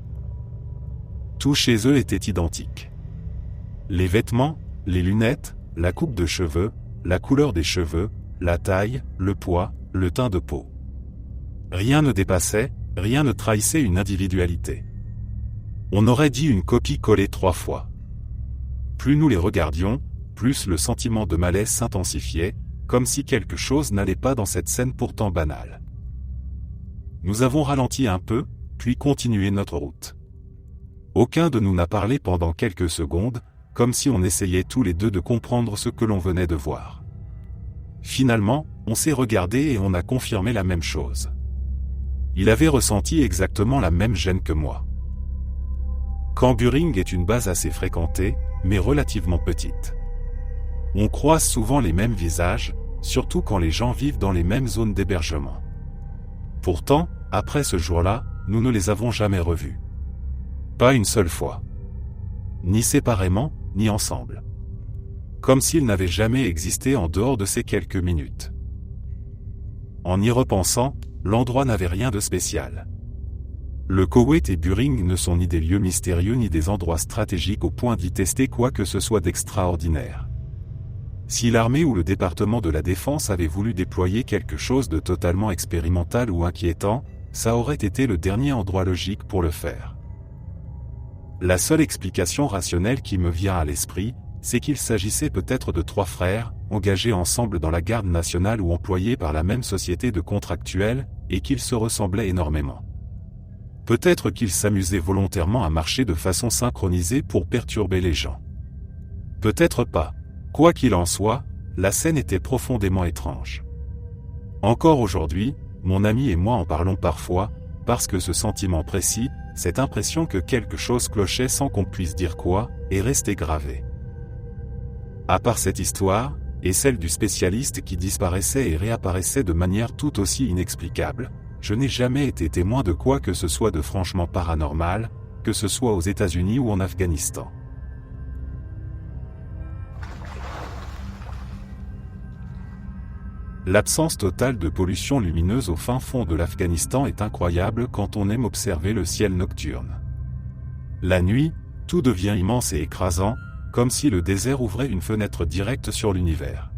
Tout chez eux était identique. Les vêtements, les lunettes, la coupe de cheveux, la couleur des cheveux, la taille, le poids, le teint de peau. Rien ne dépassait, rien ne trahissait une individualité. On aurait dit une copie collée 3 fois. Plus nous les regardions, plus le sentiment de malaise s'intensifiait, comme si quelque chose n'allait pas dans cette scène pourtant banale. Nous avons ralenti un peu, puis continué notre route. Aucun de nous n'a parlé pendant quelques secondes, comme si on essayait tous les deux de comprendre ce que l'on venait de voir. Finalement, on s'est regardé et on a confirmé la même chose. Il avait ressenti exactement la même gêne que moi. Camp Buring est une base assez fréquentée, mais relativement petite. On croise souvent les mêmes visages, surtout quand les gens vivent dans les mêmes zones d'hébergement. Pourtant, après ce jour-là, nous ne les avons jamais revus. Pas une seule fois. Ni séparément, ni ensemble. Comme s'ils n'avaient jamais existé en dehors de ces quelques minutes. En y repensant, l'endroit n'avait rien de spécial. Le Koweït et Buring ne sont ni des lieux mystérieux ni des endroits stratégiques au point d'y tester quoi que ce soit d'extraordinaire. Si l'armée ou le département de la Défense avait voulu déployer quelque chose de totalement expérimental ou inquiétant, ça aurait été le dernier endroit logique pour le faire. La seule explication rationnelle qui me vient à l'esprit, c'est qu'il s'agissait peut-être de 3 frères, engagés ensemble dans la garde nationale ou employés par la même société de contractuels, et qu'ils se ressemblaient énormément. Peut-être qu'ils s'amusaient volontairement à marcher de façon synchronisée pour perturber les gens. Peut-être pas. Quoi qu'il en soit, la scène était profondément étrange. Encore aujourd'hui, mon ami et moi en parlons parfois, parce que ce sentiment précis, cette impression que quelque chose clochait sans qu'on puisse dire quoi, est resté gravé. À part cette histoire, et celle du spécialiste qui disparaissait et réapparaissait de manière tout aussi inexplicable, je n'ai jamais été témoin de quoi que ce soit de franchement paranormal, que ce soit aux États-Unis ou en Afghanistan. L'absence totale de pollution lumineuse au fin fond de l'Afghanistan est incroyable quand on aime observer le ciel nocturne. La nuit, tout devient immense et écrasant, comme si le désert ouvrait une fenêtre directe sur l'univers.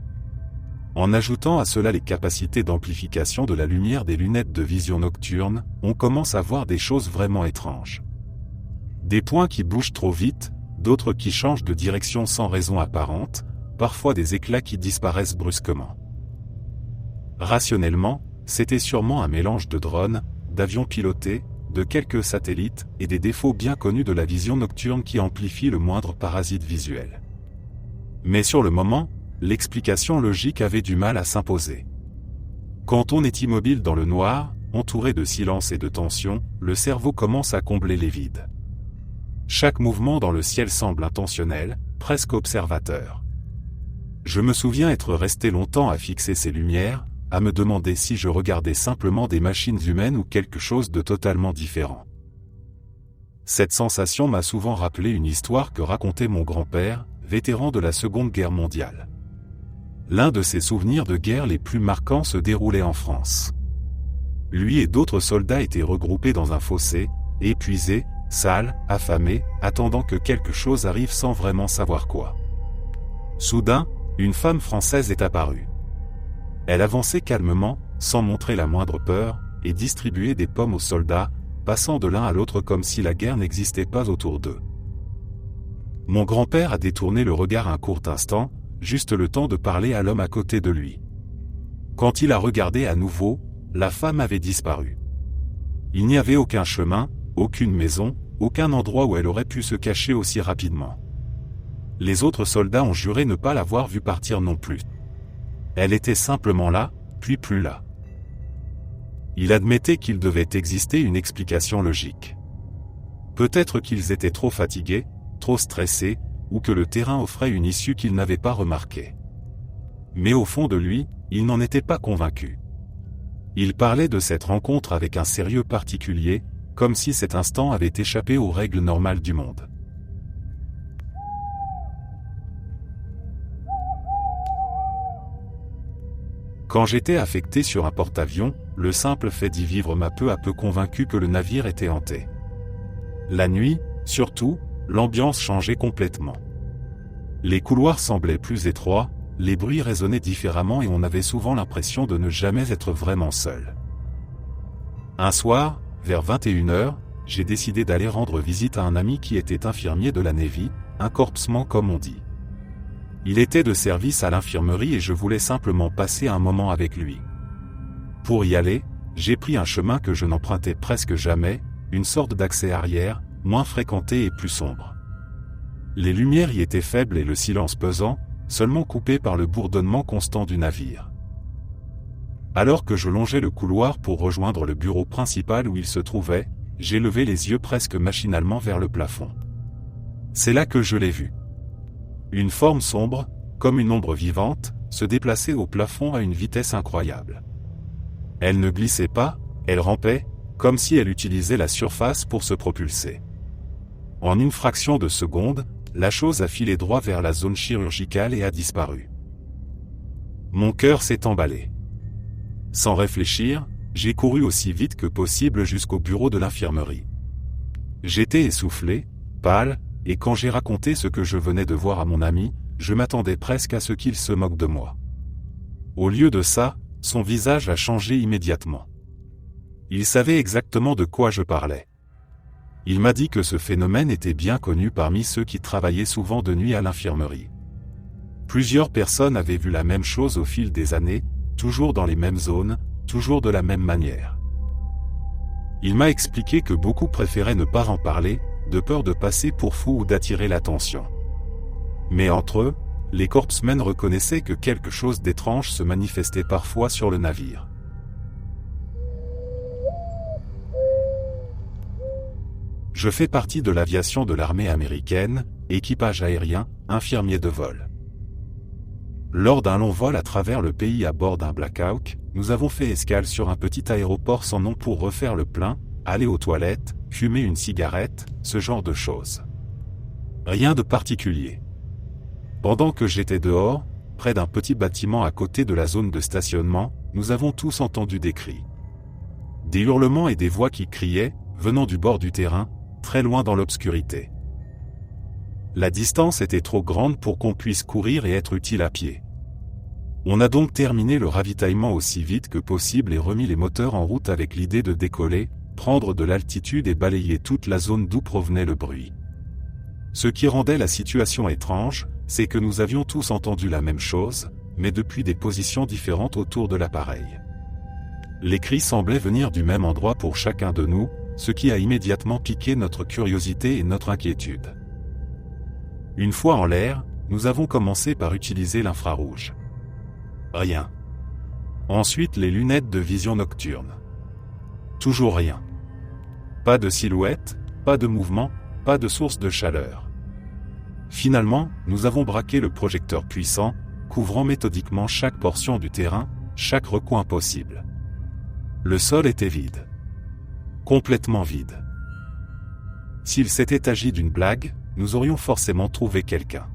En ajoutant à cela les capacités d'amplification de la lumière des lunettes de vision nocturne, on commence à voir des choses vraiment étranges. Des points qui bougent trop vite, d'autres qui changent de direction sans raison apparente, parfois des éclats qui disparaissent brusquement. Rationnellement, c'était sûrement un mélange de drones, d'avions pilotés, de quelques satellites et des défauts bien connus de la vision nocturne qui amplifient le moindre parasite visuel. Mais sur le moment, l'explication logique avait du mal à s'imposer. Quand on est immobile dans le noir, entouré de silence et de tension, le cerveau commence à combler les vides. Chaque mouvement dans le ciel semble intentionnel, presque observateur. Je me souviens être resté longtemps à fixer ces lumières, à me demander si je regardais simplement des machines humaines ou quelque chose de totalement différent. Cette sensation m'a souvent rappelé une histoire que racontait mon grand-père, vétéran de la Seconde Guerre mondiale. L'un de ses souvenirs de guerre les plus marquants se déroulait en France. Lui et d'autres soldats étaient regroupés dans un fossé, épuisés, sales, affamés, attendant que quelque chose arrive sans vraiment savoir quoi. Soudain, Une femme française est apparue. Elle avançait calmement, sans montrer la moindre peur, et distribuait des pommes aux soldats, passant de l'un à l'autre comme si la guerre n'existait pas autour d'eux. Mon grand-père a détourné le regard un court instant, juste le temps de parler à l'homme à côté de lui. Quand il a regardé à nouveau, la femme avait disparu. Il n'y avait aucun chemin, aucune maison, aucun endroit où elle aurait pu se cacher aussi rapidement. Les autres soldats ont juré ne pas l'avoir vue partir non plus. Elle était simplement là, puis plus là. Il admettait qu'il devait exister une explication logique. Peut-être qu'ils étaient trop fatigués, trop stressés, ou que le terrain offrait une issue qu'ils n'avaient pas remarquée. Mais au fond de lui, il n'en était pas convaincu. Il parlait de cette rencontre avec un sérieux particulier, comme si cet instant avait échappé aux règles normales du monde. Quand j'étais affecté sur un porte-avions, le simple fait d'y vivre m'a peu à peu convaincu que le navire était hanté. La nuit, surtout, l'ambiance changeait complètement. Les couloirs semblaient plus étroits, les bruits résonnaient différemment et on avait souvent l'impression de ne jamais être vraiment seul. Un soir, vers 21h, j'ai décidé d'aller rendre visite à un ami qui était infirmier de la Navy, un corpsman comme on dit. Il était de service à l'infirmerie et je voulais simplement passer un moment avec lui. Pour y aller, j'ai pris un chemin que je n'empruntais presque jamais, une sorte d'accès arrière, moins fréquenté et plus sombre. Les lumières y étaient faibles et le silence pesant, seulement coupé par le bourdonnement constant du navire. Alors que je longeais le couloir pour rejoindre le bureau principal où il se trouvait, j'ai levé les yeux presque machinalement vers le plafond. C'est là que je l'ai vu. Une forme sombre, comme une ombre vivante, se déplaçait au plafond à une vitesse incroyable. Elle ne glissait pas, elle rampait, comme si elle utilisait la surface pour se propulser. En une fraction de seconde, la chose a filé droit vers la zone chirurgicale et a disparu. Mon cœur s'est emballé. Sans réfléchir, j'ai couru aussi vite que possible jusqu'au bureau de l'infirmerie. J'étais essoufflé, pâle, et quand j'ai raconté ce que je venais de voir à mon ami, je m'attendais presque à ce qu'il se moque de moi. Au lieu de ça, son visage a changé immédiatement. Il savait exactement de quoi je parlais. Il m'a dit que ce phénomène était bien connu parmi ceux qui travaillaient souvent de nuit à l'infirmerie. Plusieurs personnes avaient vu la même chose au fil des années, toujours dans les mêmes zones, toujours de la même manière. Il m'a expliqué que beaucoup préféraient ne pas en parler, de peur de passer pour fou ou d'attirer l'attention. Mais entre eux, les corpsmen reconnaissaient que quelque chose d'étrange se manifestait parfois sur le navire. Je fais partie de l'aviation de l'armée américaine, équipage aérien, infirmier de vol. Lors d'un long vol à travers le pays à bord d'un Black Hawk, nous avons fait escale sur un petit aéroport sans nom pour refaire le plein, aller aux toilettes, fumer une cigarette, ce genre de choses. Rien de particulier. Pendant que j'étais dehors, près d'un petit bâtiment à côté de la zone de stationnement, nous avons tous entendu des cris. Des hurlements et des voix qui criaient, venant du bord du terrain, très loin dans l'obscurité. La distance était trop grande pour qu'on puisse courir et être utile à pied. On a donc terminé le ravitaillement aussi vite que possible et remis les moteurs en route avec l'idée de décoller, prendre de l'altitude et balayer toute la zone d'où provenait le bruit. Ce qui rendait la situation étrange, c'est que nous avions tous entendu la même chose, mais depuis des positions différentes autour de l'appareil. Les cris semblaient venir du même endroit pour chacun de nous, ce qui a immédiatement piqué notre curiosité et notre inquiétude. Une fois en l'air, nous avons commencé par utiliser l'infrarouge. Rien. Ensuite les lunettes de vision nocturne. Toujours rien. Pas de silhouette, pas de mouvement, pas de source de chaleur. Finalement, nous avons braqué le projecteur puissant, couvrant méthodiquement chaque portion du terrain, chaque recoin possible. Le sol était vide. Complètement vide. S'il s'était agi d'une blague, nous aurions forcément trouvé quelqu'un.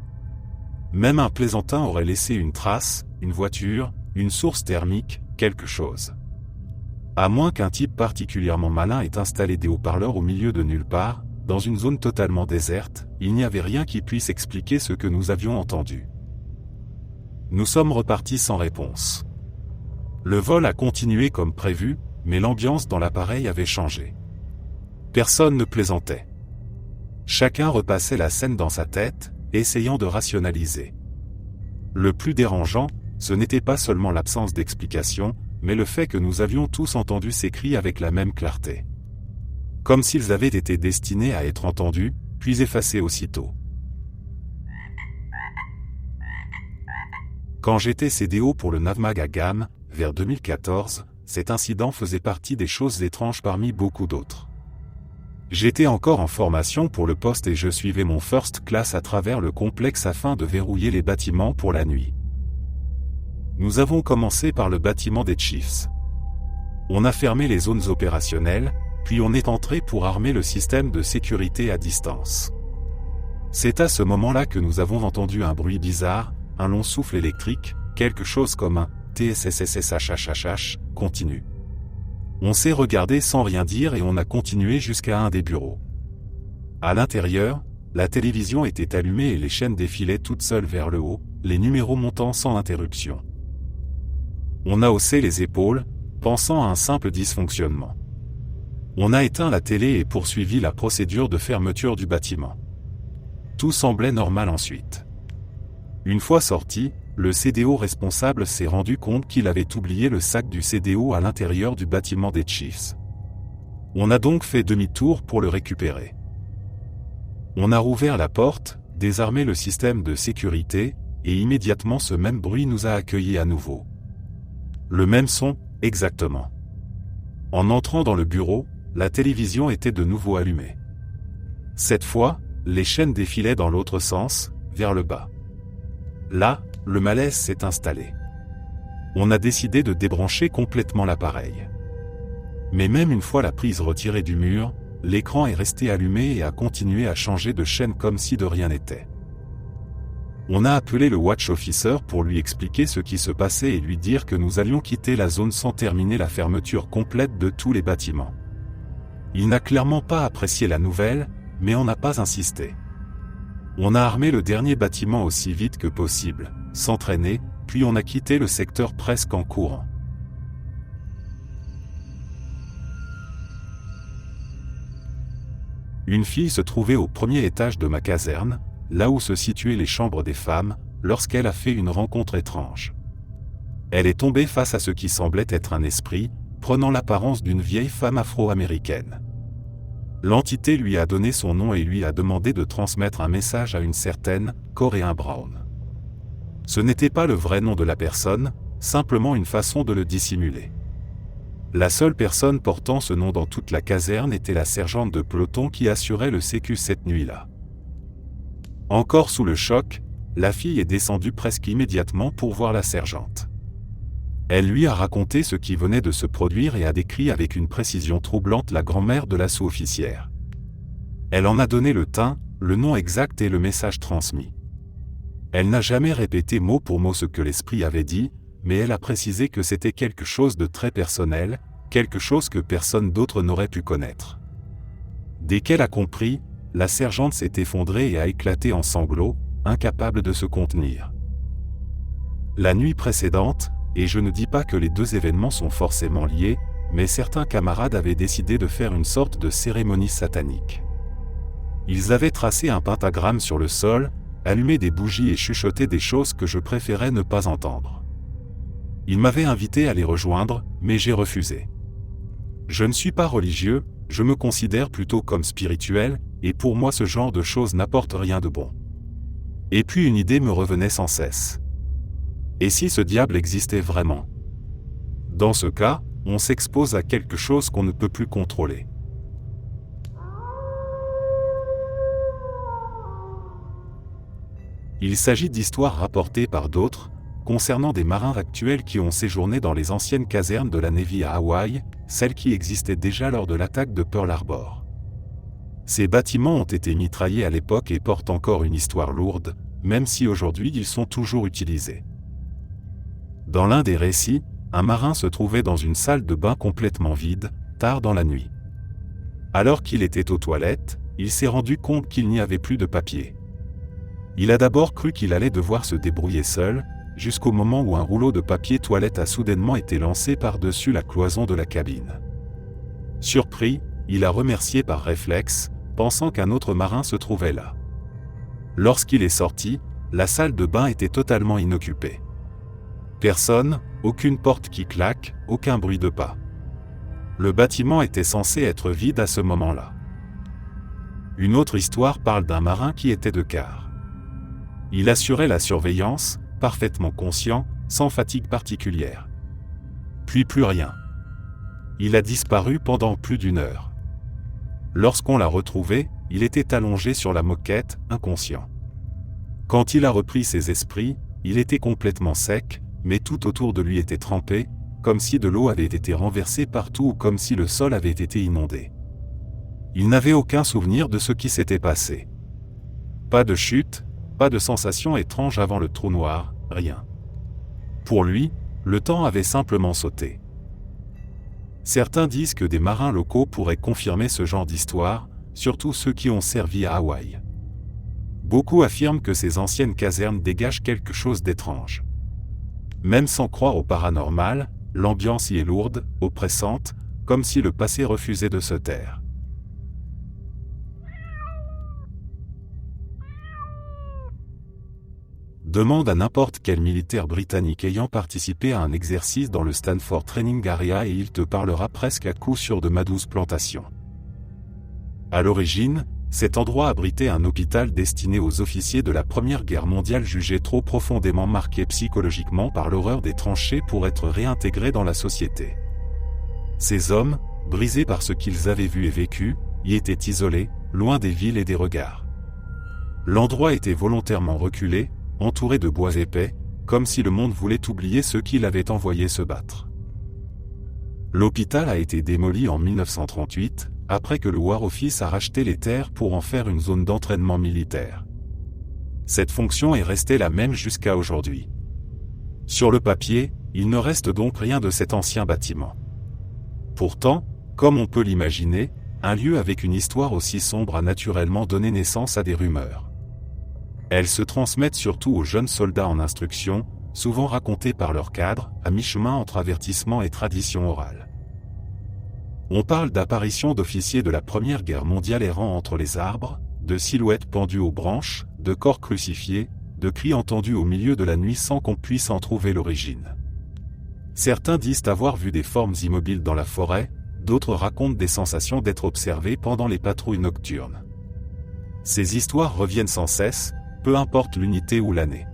Même un plaisantin aurait laissé une trace, une voiture, une source thermique, quelque chose. À moins qu'un type particulièrement malin ait installé des haut-parleurs au milieu de nulle part, dans une zone totalement déserte, il n'y avait rien qui puisse expliquer ce que nous avions entendu. Nous sommes repartis sans réponse. Le vol a continué comme prévu, mais l'ambiance dans l'appareil avait changé. Personne ne plaisantait. Chacun repassait la scène dans sa tête, essayant de rationaliser. Le plus dérangeant, ce n'était pas seulement l'absence d'explication, mais le fait que nous avions tous entendu ces cris avec la même clarté. Comme s'ils avaient été destinés à être entendus, puis effacés aussitôt. Quand j'étais CDO pour le Navmag à Gam, vers 2014, cet incident faisait partie des choses étranges parmi beaucoup d'autres. J'étais encore en formation pour le poste et je suivais mon first class à travers le complexe afin de verrouiller les bâtiments pour la nuit. Nous avons commencé par le bâtiment des Chiefs. On a fermé les zones opérationnelles, puis on est entré pour armer le système de sécurité à distance. C'est à ce moment-là que nous avons entendu un bruit bizarre, un long souffle électrique, quelque chose comme un TSSSHHH continu. On s'est regardé sans rien dire et on a continué jusqu'à un des bureaux. À l'intérieur, la télévision était allumée et les chaînes défilaient toutes seules vers le haut, les numéros montant sans interruption. On a haussé les épaules, pensant à un simple dysfonctionnement. On a éteint la télé et poursuivi la procédure de fermeture du bâtiment. Tout semblait normal ensuite. Une fois sorti, le CDO responsable s'est rendu compte qu'il avait oublié le sac du CDO à l'intérieur du bâtiment des Chiefs. On a donc fait demi-tour pour le récupérer. On a rouvert la porte, désarmé le système de sécurité, et immédiatement ce même bruit nous a accueillis à nouveau. Le même son, exactement. En entrant dans le bureau, la télévision était de nouveau allumée. Cette fois, les chaînes défilaient dans l'autre sens, vers le bas. Là, le malaise s'est installé. On a décidé de débrancher complètement l'appareil. Mais même une fois la prise retirée du mur, l'écran est resté allumé et a continué à changer de chaîne comme si de rien n'était. On a appelé le Watch Officer pour lui expliquer ce qui se passait et lui dire que nous allions quitter la zone sans terminer la fermeture complète de tous les bâtiments. Il n'a clairement pas apprécié la nouvelle, mais on n'a pas insisté. On a armé le dernier bâtiment aussi vite que possible, sans traîner, puis on a quitté le secteur presque en courant. Une fille se trouvait au premier étage de ma caserne, là où se situaient les chambres des femmes, lorsqu'elle a fait une rencontre étrange. Elle est tombée face à ce qui semblait être un esprit, prenant l'apparence d'une vieille femme afro-américaine. L'entité lui a donné son nom et lui a demandé de transmettre un message à une certaine Coréen Brown. Ce n'était pas le vrai nom de la personne, simplement une façon de le dissimuler. La seule personne portant ce nom dans toute la caserne était la sergente de peloton qui assurait le sécu cette nuit-là. Encore sous le choc, la fille est descendue presque immédiatement pour voir la sergente. Elle lui a raconté ce qui venait de se produire et a décrit avec une précision troublante la grand-mère de la sous-officière. Elle en a donné le teint, le nom exact et le message transmis. Elle n'a jamais répété mot pour mot ce que l'esprit avait dit, mais elle a précisé que c'était quelque chose de très personnel, quelque chose que personne d'autre n'aurait pu connaître. Dès qu'elle a compris, la sergente s'est effondrée et a éclaté en sanglots, incapable de se contenir. La nuit précédente, et je ne dis pas que les deux événements sont forcément liés, mais certains camarades avaient décidé de faire une sorte de cérémonie satanique. Ils avaient tracé un pentagramme sur le sol, allumé des bougies et chuchoté des choses que je préférais ne pas entendre. Ils m'avaient invité à les rejoindre, mais j'ai refusé. Je ne suis pas religieux, je me considère plutôt comme spirituel, et pour moi ce genre de choses n'apporte rien de bon. Et puis une idée me revenait sans cesse. Et si ce diable existait vraiment? Dans ce cas, on s'expose à quelque chose qu'on ne peut plus contrôler. Il s'agit d'histoires rapportées par d'autres, concernant des marins actuels qui ont séjourné dans les anciennes casernes de la Navy à Hawaï, celles qui existaient déjà lors de l'attaque de Pearl Harbor. Ces bâtiments ont été mitraillés à l'époque et portent encore une histoire lourde, même si aujourd'hui ils sont toujours utilisés. Dans l'un des récits, un marin se trouvait dans une salle de bain complètement vide, tard dans la nuit. Alors qu'il était aux toilettes, il s'est rendu compte qu'il n'y avait plus de papier. Il a d'abord cru qu'il allait devoir se débrouiller seul, jusqu'au moment où un rouleau de papier toilette a soudainement été lancé par-dessus la cloison de la cabine. Surpris, il a remercié par réflexe, pensant qu'un autre marin se trouvait là. Lorsqu'il est sorti, la salle de bain était totalement inoccupée. Personne, aucune porte qui claque, aucun bruit de pas. Le bâtiment était censé être vide à ce moment-là. Une autre histoire parle d'un marin qui était de quart. Il assurait la surveillance, parfaitement conscient, sans fatigue particulière. Puis plus rien. Il a disparu pendant plus d'1 heure. Lorsqu'on l'a retrouvé, il était allongé sur la moquette, inconscient. Quand il a repris ses esprits, il était complètement sec, mais tout autour de lui était trempé, comme si de l'eau avait été renversée partout ou comme si le sol avait été inondé. Il n'avait aucun souvenir de ce qui s'était passé. Pas de chute, pas de sensation étrange avant le trou noir, rien. Pour lui, le temps avait simplement sauté. Certains disent que des marins locaux pourraient confirmer ce genre d'histoire, surtout ceux qui ont servi à Hawaï. Beaucoup affirment que ces anciennes casernes dégagent quelque chose d'étrange. Même sans croire au paranormal, l'ambiance y est lourde, oppressante, comme si le passé refusait de se taire. Demande à n'importe quel militaire britannique ayant participé à un exercice dans le Stanford Training Area et il te parlera presque à coup sûr de Madhouse Plantation. À l'origine, cet endroit abritait un hôpital destiné aux officiers de la Première Guerre mondiale jugés trop profondément marqués psychologiquement par l'horreur des tranchées pour être réintégrés dans la société. Ces hommes, brisés par ce qu'ils avaient vu et vécu, y étaient isolés, loin des villes et des regards. L'endroit était volontairement reculé, entouré de bois épais, comme si le monde voulait oublier ceux qui l'avaient envoyé se battre. L'hôpital a été démoli en 1938, après que le War Office a racheté les terres pour en faire une zone d'entraînement militaire. Cette fonction est restée la même jusqu'à aujourd'hui. Sur le papier, il ne reste donc rien de cet ancien bâtiment. Pourtant, comme on peut l'imaginer, un lieu avec une histoire aussi sombre a naturellement donné naissance à des rumeurs. Elles se transmettent surtout aux jeunes soldats en instruction, souvent racontées par leurs cadres, à mi-chemin entre avertissement et tradition orale. On parle d'apparitions d'officiers de la Première Guerre mondiale errant entre les arbres, de silhouettes pendues aux branches, de corps crucifiés, de cris entendus au milieu de la nuit sans qu'on puisse en trouver l'origine. Certains disent avoir vu des formes immobiles dans la forêt, d'autres racontent des sensations d'être observés pendant les patrouilles nocturnes. Ces histoires reviennent sans cesse, peu importe l'unité ou l'année.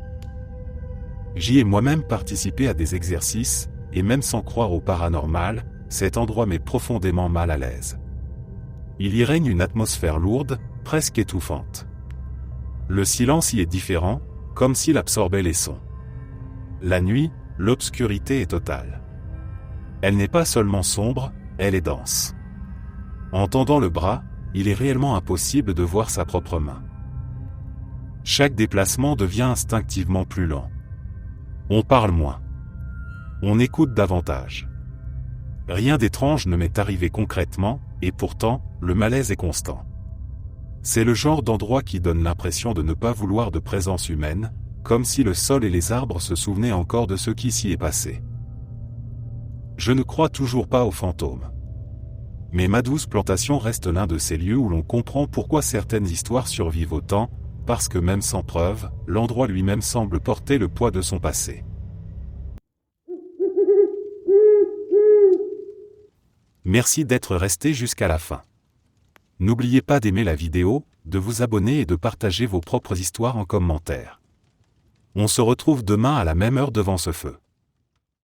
J'y ai moi-même participé à des exercices, et même sans croire au paranormal, cet endroit m'est profondément mal à l'aise. Il y règne une atmosphère lourde, presque étouffante. Le silence y est différent, comme s'il absorbait les sons. La nuit, l'obscurité est totale. Elle n'est pas seulement sombre, elle est dense. En tendant le bras, il est réellement impossible de voir sa propre main. Chaque déplacement devient instinctivement plus lent. On parle moins. On écoute davantage. Rien d'étrange ne m'est arrivé concrètement, et pourtant, le malaise est constant. C'est le genre d'endroit qui donne l'impression de ne pas vouloir de présence humaine, comme si le sol et les arbres se souvenaient encore de ce qui s'y est passé. Je ne crois toujours pas aux fantômes. Mais Madhouse Plantation reste l'un de ces lieux où l'on comprend pourquoi certaines histoires survivent autant, parce que même sans preuve, l'endroit lui-même semble porter le poids de son passé. Merci d'être resté jusqu'à la fin. N'oubliez pas d'aimer la vidéo, de vous abonner et de partager vos propres histoires en commentaire. On se retrouve demain à la même heure devant ce feu.